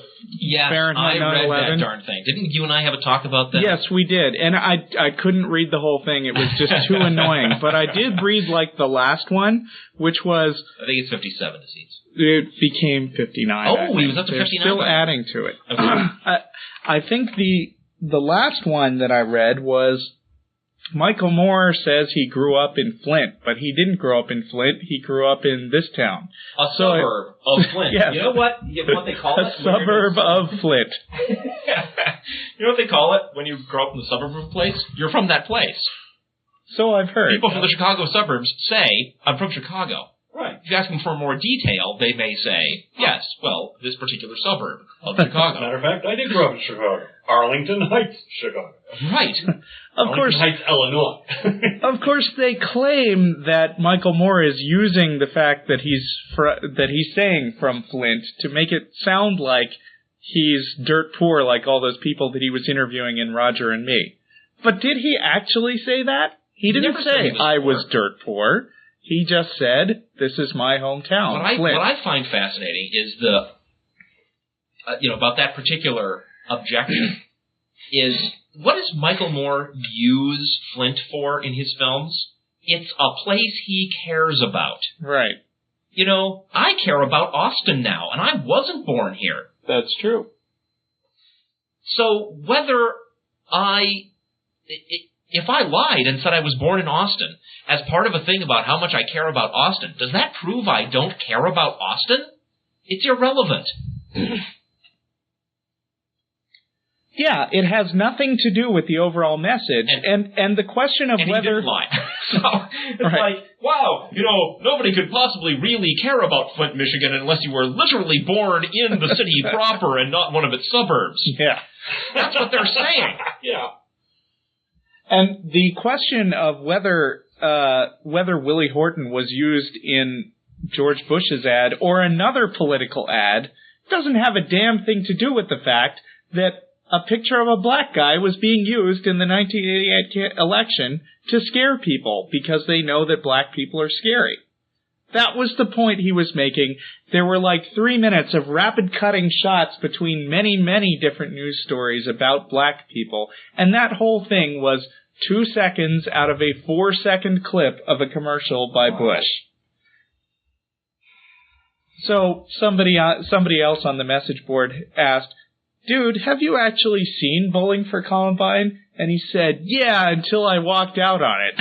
Fahrenheit 9/11. I read that darn thing. Didn't you and I have a talk about that? Yes, we did. And I couldn't read the whole thing. It was just too annoying. But I did read the last one, which was... I think it's 57 deceits. It became 59. Oh, he was up to 59? They're still adding to it. Okay. I think the last one that I read was... Michael Moore says he grew up in Flint, but he didn't grow up in Flint. He grew up in this town. A suburb of Flint. Yes. You know what they call it? A suburb of Flint. You know what they call it when you grow up in the suburb of a place? You're from that place. So I've heard. People from the Chicago suburbs say, I'm from Chicago. Right. If you ask them for more detail, they may say, yes, well, this particular suburb of Chicago. As a matter of fact, I did grow up in Chicago. Arlington Heights, Chicago. Right. Arlington Heights, Illinois. Of course, they claim that Michael Moore is using the fact that he's saying from Flint to make it sound like he's dirt poor, like all those people that he was interviewing in Roger and Me. But did he actually say that? He didn't say I was dirt poor. He just said, "This is my hometown." What I find fascinating is about that particular objection is, what does Michael Moore use Flint for in his films? It's a place he cares about. Right. I care about Austin now, and I wasn't born here. That's true. So whether if I lied and said I was born in Austin as part of a thing about how much I care about Austin, does that prove I don't care about Austin? It's irrelevant. Yeah, it has nothing to do with the overall message, and the question of whether... he didn't lie. So, it's wow, nobody could possibly really care about Flint, Michigan unless you were literally born in the city proper and not one of its suburbs. Yeah. That's what they're saying. Yeah. And the question of whether Willie Horton was used in George Bush's ad or another political ad doesn't have a damn thing to do with the fact that a picture of a black guy was being used in the 1988 election to scare people because they know that black people are scary. That was the point he was making. There were 3 minutes of rapid cutting shots between many, many different news stories about black people, and that whole thing was 2 seconds out of a 4-second clip of a commercial by Bush. So somebody else on the message board asked, "Dude, have you actually seen Bowling for Columbine?" And he said, "Yeah, until I walked out on it."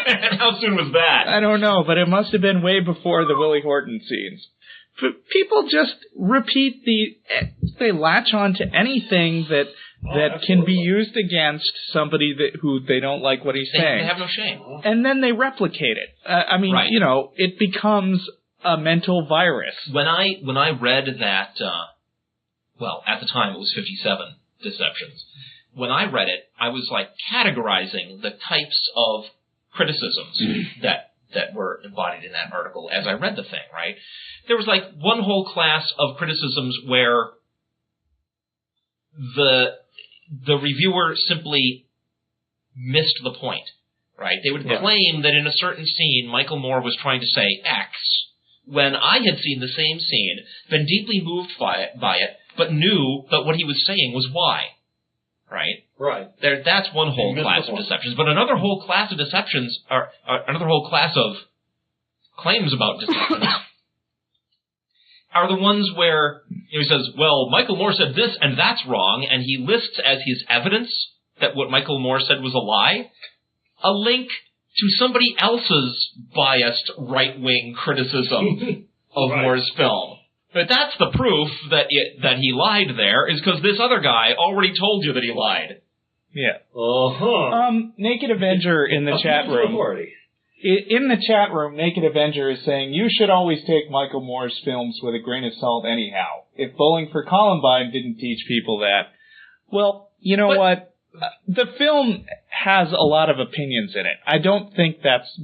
And how soon was that? I don't know, but it must have been way before the Willie Horton scenes. But people just repeat they latch on to anything that can be used against somebody who they don't like what he's saying. They have no shame. And then they replicate it. Right. It becomes a mental virus. When I read that, at the time it was 57 Deceptions. When I read it, I was categorizing the types of criticisms that were embodied in that article as I read the thing, right? There was one whole class of criticisms where the reviewer simply missed the point, right? They would claim that in a certain scene, Michael Moore was trying to say X, when I had seen the same scene, been deeply moved by it, but knew that what he was saying was Y. Right? Right. That's one whole class of deceptions. But another whole class of deceptions, another whole class of claims about deceptions, are the ones where he says, well, Michael Moore said this and that's wrong, and he lists as his evidence that what Michael Moore said was a lie, a link to somebody else's biased right-wing criticism of Moore's film. But that's the proof that he lied there, is because this other guy already told you that he lied. Yeah. Uh-huh. Naked Avenger in the chat room. In the chat room, Naked Avenger is saying, you should always take Michael Moore's films with a grain of salt anyhow. If Bowling for Columbine didn't teach people that. Well, you know what? The film has a lot of opinions in it. I don't think that's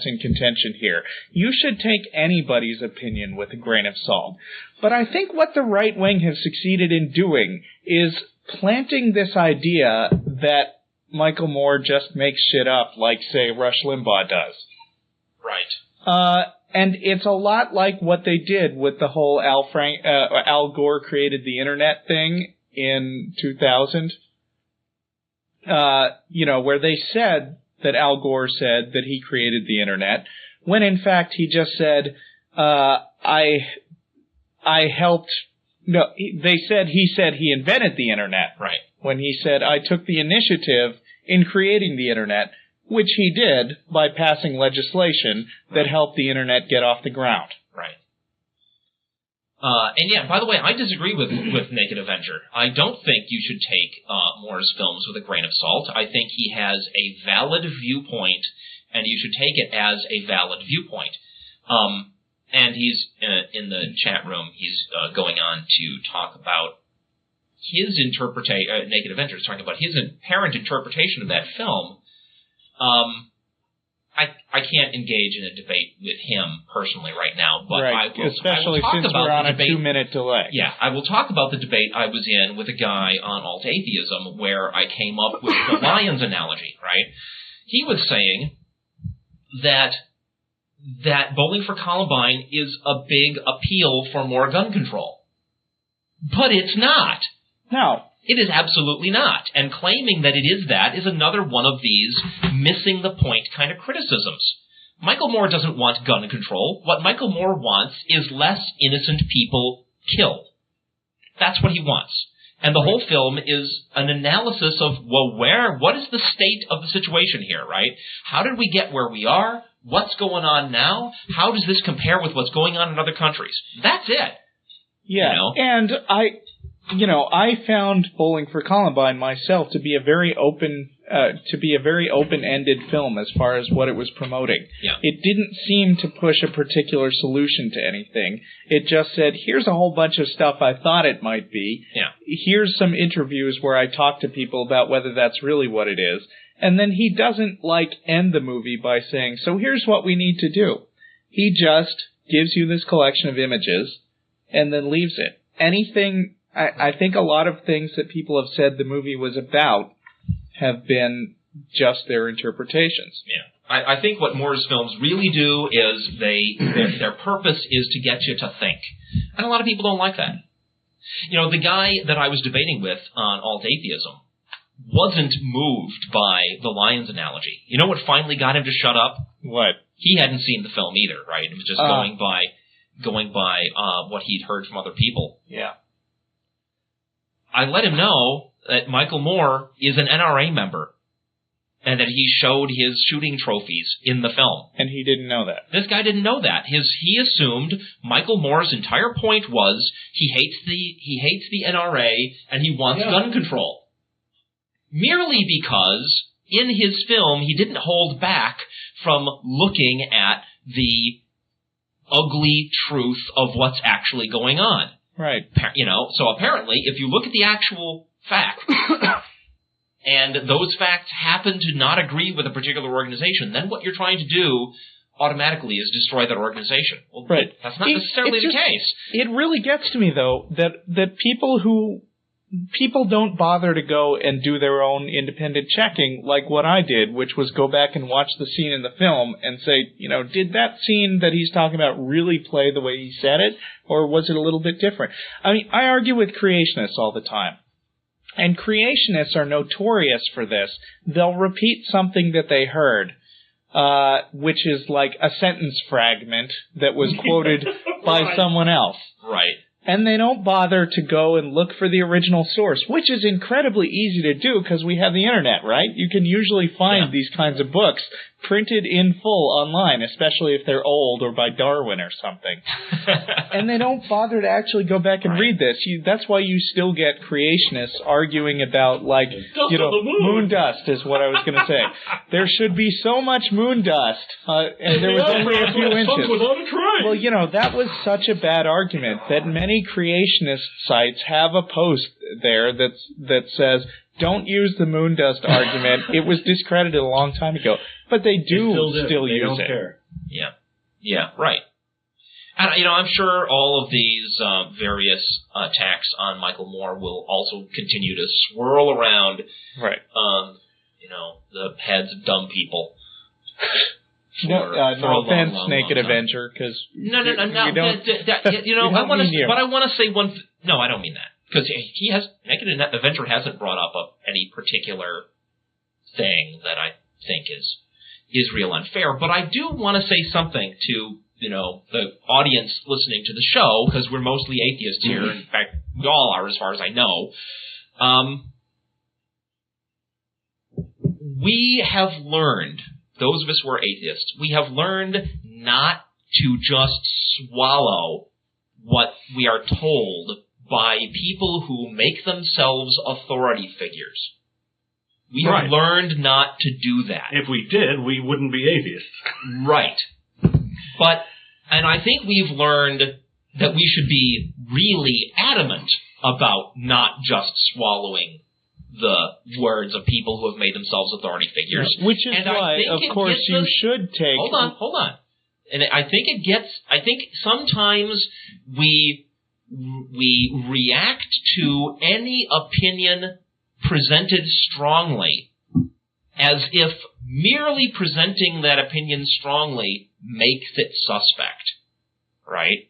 in contention here. You should take anybody's opinion with a grain of salt. But I think what the right wing has succeeded in doing is planting this idea that Michael Moore just makes shit up like, say, Rush Limbaugh does. Right. And it's a lot like what they did with the whole Al Gore created the internet thing in 2000. Where they said that Al Gore said that he created the internet, when in fact he just said, I helped. No, he said he invented the internet. Right. When he said, I took the initiative in creating the internet, which he did by passing legislation that helped the internet get off the ground. Right. And yeah, by the way, I disagree with Naked Avenger. I don't think you should take Moore's films with a grain of salt. I think he has a valid viewpoint, and you should take it as a valid viewpoint. And he's in the chat room. He's going on to talk about his interpretation. Naked Avenger is talking about his apparent interpretation of that film. I can't engage in a debate with him personally right now, but right. I will Especially talk since about we're on the a debate. 2-minute delay. Yeah, I will talk about the debate I was in with a guy on alt-atheism where I came up with the Lions analogy, right? He was saying that Bowling for Columbine is a big appeal for more gun control. But it's not. No. It is absolutely not. And claiming that it is that is another one of these missing the point kind of criticisms. Michael Moore doesn't want gun control. What Michael Moore wants is less innocent people killed. That's what he wants. And the whole film is an analysis of, well, what is the state of the situation here, right? How did we get where we are? What's going on now? How does this compare with what's going on in other countries? That's it. Yeah, and I found Bowling for Columbine myself to be a very open-ended film as far as what it was promoting. Yeah. It didn't seem to push a particular solution to anything. It just said, here's a whole bunch of stuff I thought it might be. Yeah. Here's some interviews where I talk to people about whether that's really what it is. And then he doesn't, end the movie by saying, so here's what we need to do. He just gives you this collection of images and then leaves it. Anything... I think a lot of things that people have said the movie was about have been just their interpretations. Yeah. I think what Moore's films really do is their purpose is to get you to think. And a lot of people don't like that. The guy that I was debating with on alt-atheism wasn't moved by the Lions analogy. You know what finally got him to shut up? What? He hadn't seen the film either, right? It was just going by what he'd heard from other people. Yeah. I let him know that Michael Moore is an NRA member and that he showed his shooting trophies in the film. And he didn't know that. This guy didn't know that. He assumed Michael Moore's entire point was he hates the NRA and he wants gun control. Merely because in his film he didn't hold back from looking at the ugly truth of what's actually going on. Right. So apparently, if you look at the actual facts, and those facts happen to not agree with a particular organization, then what you're trying to do automatically is destroy that organization. Well, right. That's not necessarily the case. It really gets to me, though, that people don't bother to go and do their own independent checking like what I did, which was go back and watch the scene in the film and say, did that scene that he's talking about really play the way he said it, or was it a little bit different? I mean, I argue with creationists all the time, and creationists are notorious for this. They'll repeat something that they heard, which is like a sentence fragment that was quoted by someone else. Right. And they don't bother to go and look for the original source, which is incredibly easy to do because we have the internet, right? You can usually find these kinds of books printed in full online, especially if they're old or by Darwin or something. And they don't bother to actually go back and read this. That's why you still get creationists arguing about, like, moon dust is what I was going to say. There should be so much moon dust, and there was only a few inches. Well, that was such a bad argument that many creationist sites have a post there that says, don't use the moon dust argument. It was discredited a long time ago. But they still use it. Care. Yeah, right. And, I'm sure all of these various attacks on Michael Moore will also continue to swirl around, right? The heads of dumb people. No offense, Naked Avenger, because no. I want to say one. No, I don't mean that, because Naked Avenger hasn't brought up any particular thing that I think is real unfair. But I do want to say something to the audience listening to the show, because we're mostly atheists here. In fact, we all are, as far as I know. We have learned. Those of us who are atheists, we have learned not to just swallow what we are told by people who make themselves authority figures. We have learned not to do that. If we did, we wouldn't be atheists. Right. And I think we've learned that we should be really adamant about not just swallowing the words of people who have made themselves authority figures. Which is why, of course, you should take... Hold on. And I think sometimes we react to any opinion presented strongly as if merely presenting that opinion strongly makes it suspect. Right?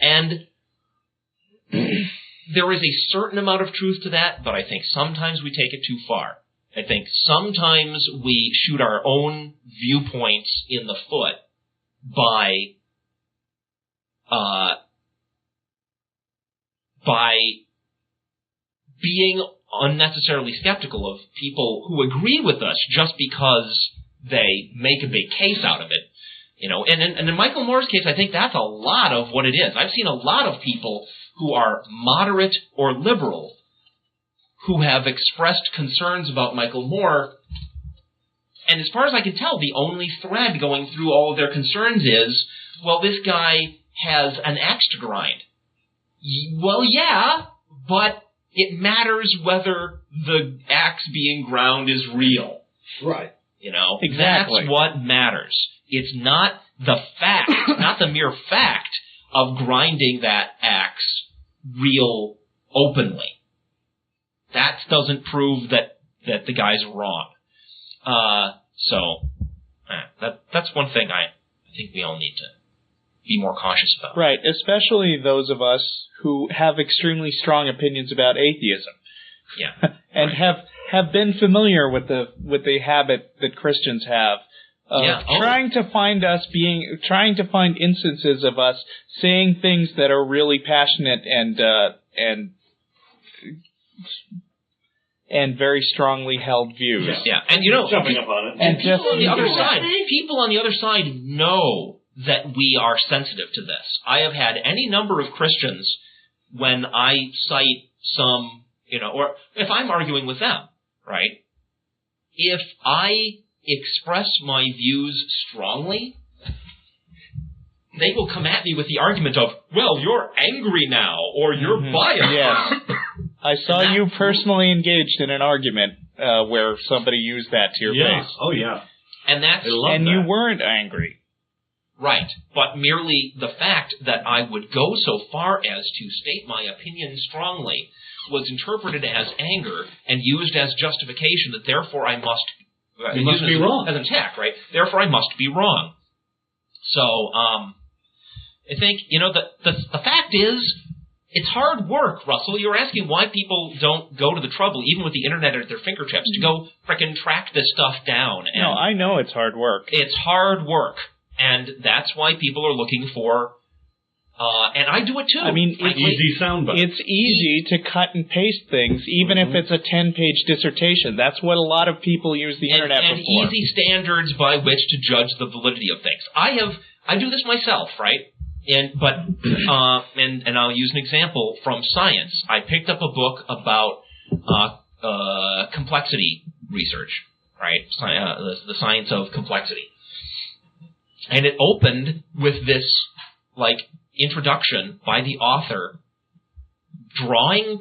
And... there is a certain amount of truth to that, but I think sometimes we take it too far. I think sometimes we shoot our own viewpoints in the foot by being unnecessarily skeptical of people who agree with us just because they make a big case out of it. And in Michael Moore's case, I think that's a lot of what it is. I've seen a lot of people who are moderate or liberal who have expressed concerns about Michael Moore, and as far as I can tell, the only thread going through all of their concerns is, well, this guy has an axe to grind. Well, yeah, but it matters whether the axe being ground is real. Right. Exactly. That's what matters. It's not the fact, not the mere fact of grinding that axe real openly. That doesn't prove that the guy's wrong. That's one thing I think we all need to be more cautious about. Right, especially those of us who have extremely strong opinions about atheism. Yeah. And have been familiar with the habit that Christians have of trying to find instances of us saying things that are really passionate and very strongly held views. Yeah. And jumping up on it. And people on the other side know that we are sensitive to this. I have had any number of Christians when I cite some, or if I'm arguing with them, right? If I express my views strongly, they will come at me with the argument of, well, you're angry now, or you're biased. Yes. I saw you personally engaged in an argument where somebody used that to your face. Oh, yeah. And you weren't angry. Right. But merely the fact that I would go so far as to state my opinion strongly was interpreted as anger and used as justification that therefore I must... You must be wrong. As an attack, right? Therefore I must be wrong. So, I think, the fact is, it's hard work, Russell. You're asking why people don't go to the trouble, even with the internet at their fingertips, to go frickin' track this stuff down. No, I know it's hard work. It's hard work. And that's why people are looking for And I do it too. I mean, easy soundbite. It's easy to cut and paste things, even if it's a 10-page dissertation. That's what a lot of people use the internet for. And easy standards by which to judge the validity of things. I do this myself, right? And I'll use an example from science. I picked up a book about complexity research, right? The science of complexity. And it opened with this, introduction by the author drawing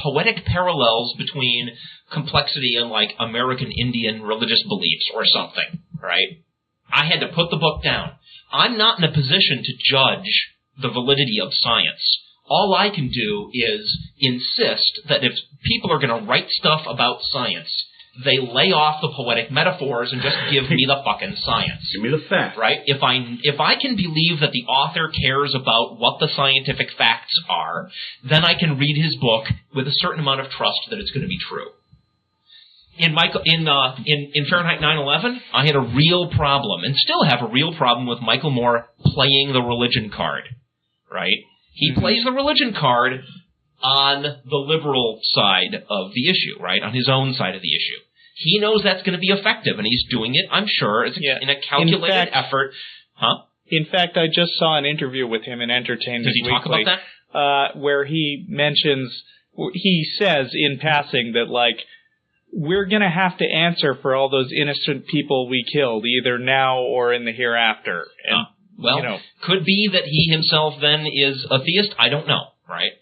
poetic parallels between complexity and, American Indian religious beliefs or something, right? I had to put the book down. I'm not in a position to judge the validity of science. All I can do is insist that if people are going to write stuff about science, they lay off the poetic metaphors and just give me the fucking science. Give me the facts. Right? If I can believe that the author cares about what the scientific facts are, then I can read his book with a certain amount of trust that it's going to be true. In Fahrenheit 9/11, I had a real problem, and still have a real problem with Michael Moore playing the religion card. Right? He plays the religion card on the liberal side of the issue, right? On his own side of the issue. He knows that's going to be effective, and he's doing it, I'm sure, in a calculated effort. Huh? In fact, I just saw an interview with him in Entertainment Weekly. Did he talk about that? Where he says in passing that, we're going to have to answer for all those innocent people we killed, either now or in the hereafter. And, could be that he himself then is a theist. I don't know, right?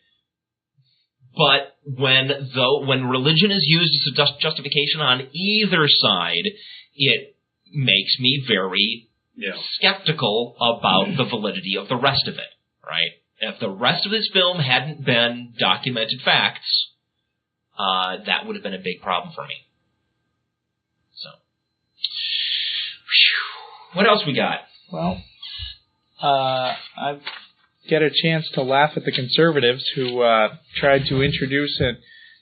But when religion is used as a justification on either side, it makes me very skeptical about the validity of the rest of it, right? If the rest of this film hadn't been documented facts, that would have been a big problem for me. So, what else we got? Well, I get a chance to laugh at the conservatives who tried to introduce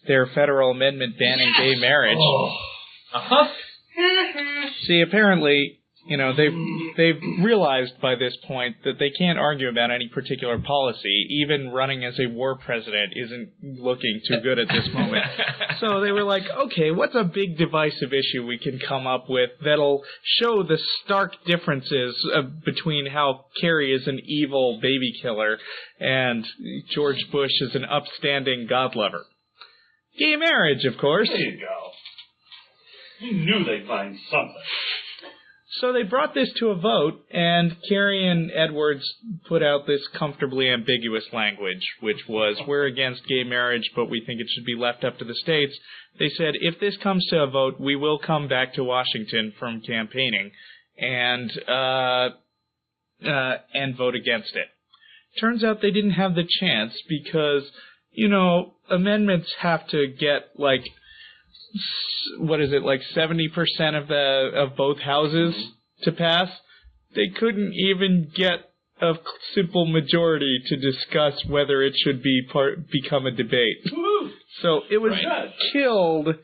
their federal amendment banning gay marriage. See, apparently, they've realized by this point that they can't argue about any particular policy. Even running as a war president isn't looking too good at this moment. So they were like, okay, what's a big divisive issue we can come up with that'll show the stark differences between how Kerry is an evil baby killer and George Bush is an upstanding God lover? Gay marriage, of course. There you go. You knew they'd find something. So they brought this to a vote, and Kerry and Edwards put out this comfortably ambiguous language, which was, we're against gay marriage, but we think it should be left up to the states. They said, if this comes to a vote, we will come back to Washington from campaigning and vote against it. Turns out they didn't have the chance because, amendments have to get, 70% of both houses to pass? They couldn't even get a simple majority to discuss whether it should become a debate. So it was killed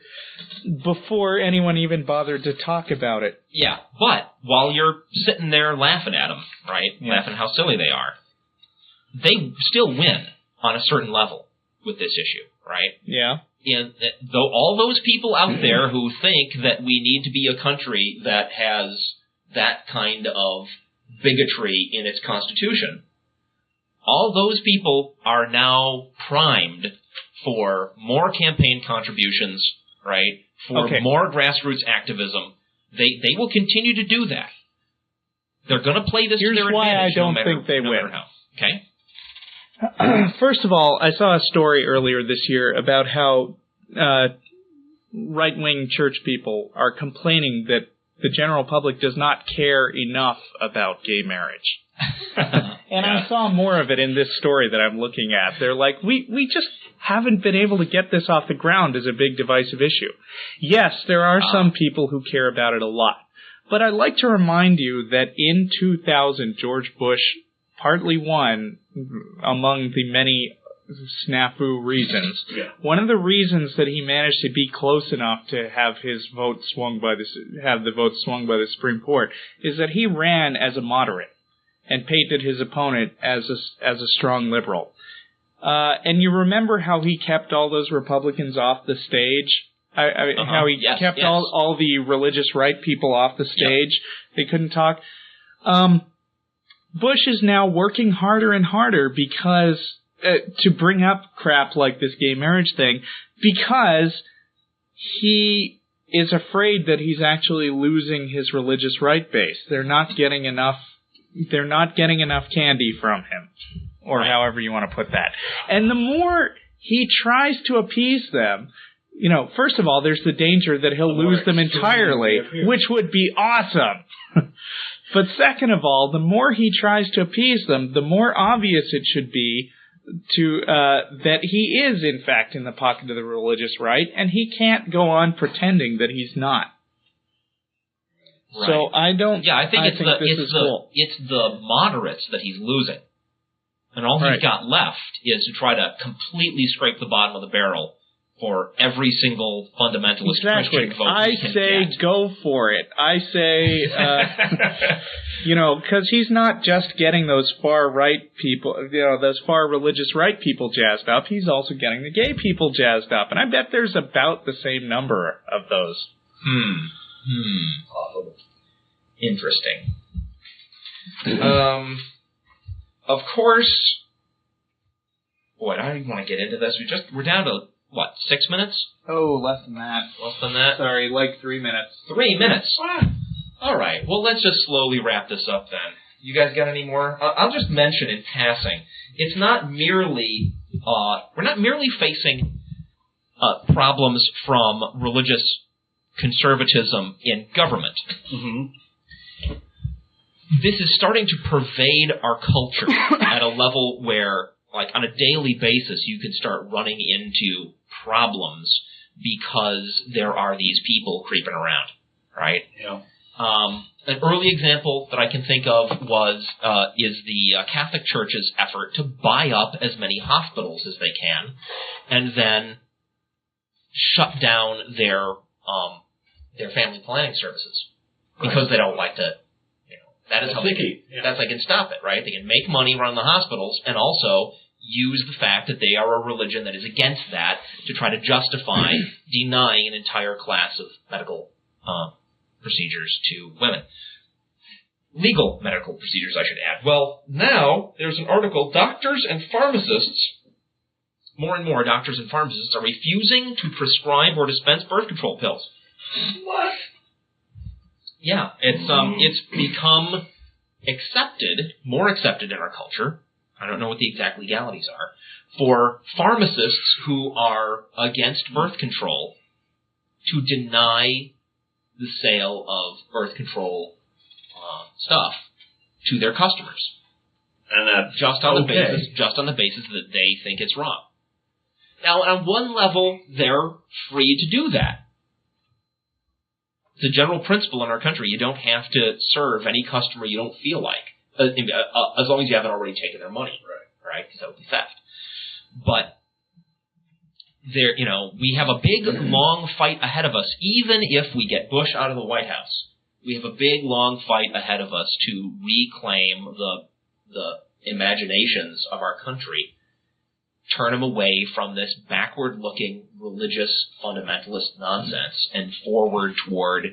before anyone even bothered to talk about it. Yeah, but while you're sitting there laughing at them, right, laughing how silly they are, they still win on a certain level with this issue, right? Yeah. Though all those people out there who think that we need to be a country that has that kind of bigotry in its constitution, all those people are now primed for more campaign contributions, right? For more grassroots activism. They will continue to do that. They're going to play this to their advantage. Here's why I don't think they win. Okay. First of all, I saw a story earlier this year about how right-wing church people are complaining that the general public does not care enough about gay marriage. And I saw more of it in this story that I'm looking at. They're like, we just haven't been able to get this off the ground as a big divisive issue. Yes, there are some people who care about it a lot. But I'd like to remind you that in 2000, George Bush partly won among the many snafu reasons. One of the reasons that he managed to be close enough to have his vote swung by the Supreme Court is that he ran as a moderate. and painted his opponent as a strong liberal. And you remember how he kept all those Republicans off the stage? How he kept all the religious right people off the stage. Yep. They couldn't talk. Bush is now working harder and harder because to bring up crap like this gay marriage thing, because he is afraid that he's actually losing his religious right base. They're not getting enough candy from him, or however you want to put that. And the more he tries to appease them, first of all, there's the danger that he'll lose them entirely, which would be awesome. But second of all, the more he tries to appease them, the more obvious it should be that he is, in fact, in the pocket of the religious right, and he can't go on pretending that he's not. Right. So I think it's the moderates that he's losing. And all he's got left is to try to completely scrape the bottom of the barrel for every single fundamentalist Christian vote. I say go for it. I say, because he's not just getting those far right people, those far religious right people jazzed up. He's also getting the gay people jazzed up. And I bet there's about the same number of those. Interesting. Of course, boy, I don't even want to get into this. We're down to, 6 minutes? Oh, less than that. Less than that? Sorry, 3 minutes. 3 minutes? All right. Well, let's just slowly wrap this up then. You guys got any more? I'll just mention in passing, it's not merely, we're not merely facing problems from religious conservatism in government. Mm-hmm. This is starting to pervade our culture at a level where, on a daily basis, you can start running into problems because there are these people creeping around, right? Yeah. An early example that I can think of is the Catholic Church's effort to buy up as many hospitals as they can, and then shut down their family planning services because they don't like to. That is how they can stop it, right? They can make money running the hospitals and also use the fact that they are a religion that is against that to try to justify denying an entire class of medical procedures to women. Legal medical procedures, I should add. Well, now there's an article, doctors and pharmacists, more and more doctors and pharmacists are refusing to prescribe or dispense birth control pills. What? Yeah, it's become more accepted in our culture. I don't know what the exact legalities are, for pharmacists who are against birth control to deny the sale of birth control stuff to their customers, and that's just on the basis that they think it's wrong. Now, on one level, they're free to do that. It's a general principle in our country. You don't have to serve any customer you don't feel like, as long as you haven't already taken their money, right? Because that would be theft. But we have a big, long fight ahead of us. Even if we get Bush out of the White House, we have a big, long fight ahead of us to reclaim the imaginations of our country, turn them away from this backward-looking religious fundamentalist nonsense and forward toward,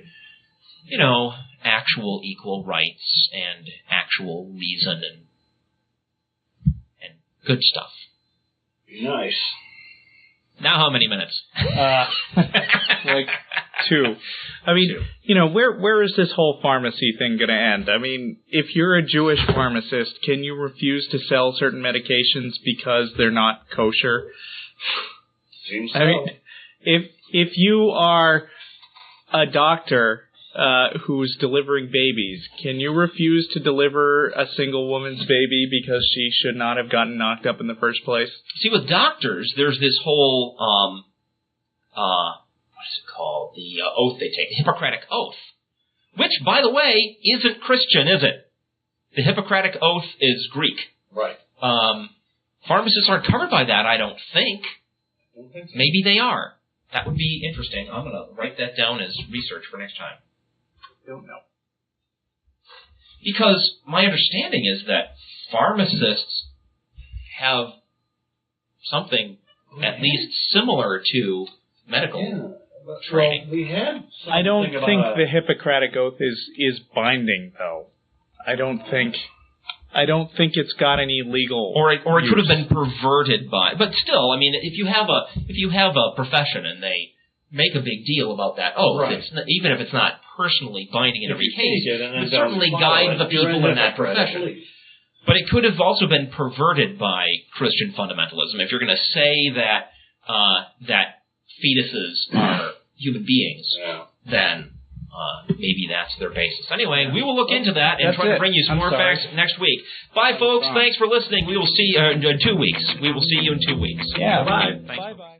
actual equal rights and actual reason and good stuff. Nice. Now how many minutes? 2. I mean, where is this whole pharmacy thing going to end? I mean, if you're a Jewish pharmacist, can you refuse to sell certain medications because they're not kosher? Seems so. I mean, if you are a doctor who's delivering babies, can you refuse to deliver a single woman's baby because she should not have gotten knocked up in the first place? See, with doctors, there's this whole what is it called? The oath they take, the Hippocratic Oath, which, by the way, isn't Christian, is it? The Hippocratic Oath is Greek. Right. Pharmacists aren't covered by that, I don't think. I don't think so. Maybe they are. That would be interesting. I'm going to write that down as research for next time. I don't know. Because my understanding is that pharmacists have something at least similar to medical training. Well, we had I don't think the Hippocratic Oath is binding, though. I don't think it's got any legal. Or it could have been perverted by. But still, I mean, if you have a profession and they make a big deal about that, even if it's not personally binding in every case, it certainly guide the people in that profession. But it could have also been perverted by Christian fundamentalism. If you're going to say that fetuses are human beings, then maybe that's their basis. Anyway, we will look into that and try to bring you some more facts next week. Bye, folks. Thanks for listening. We will see you in 2 weeks. We will see you in 2 weeks. Yeah. Bye. Bye.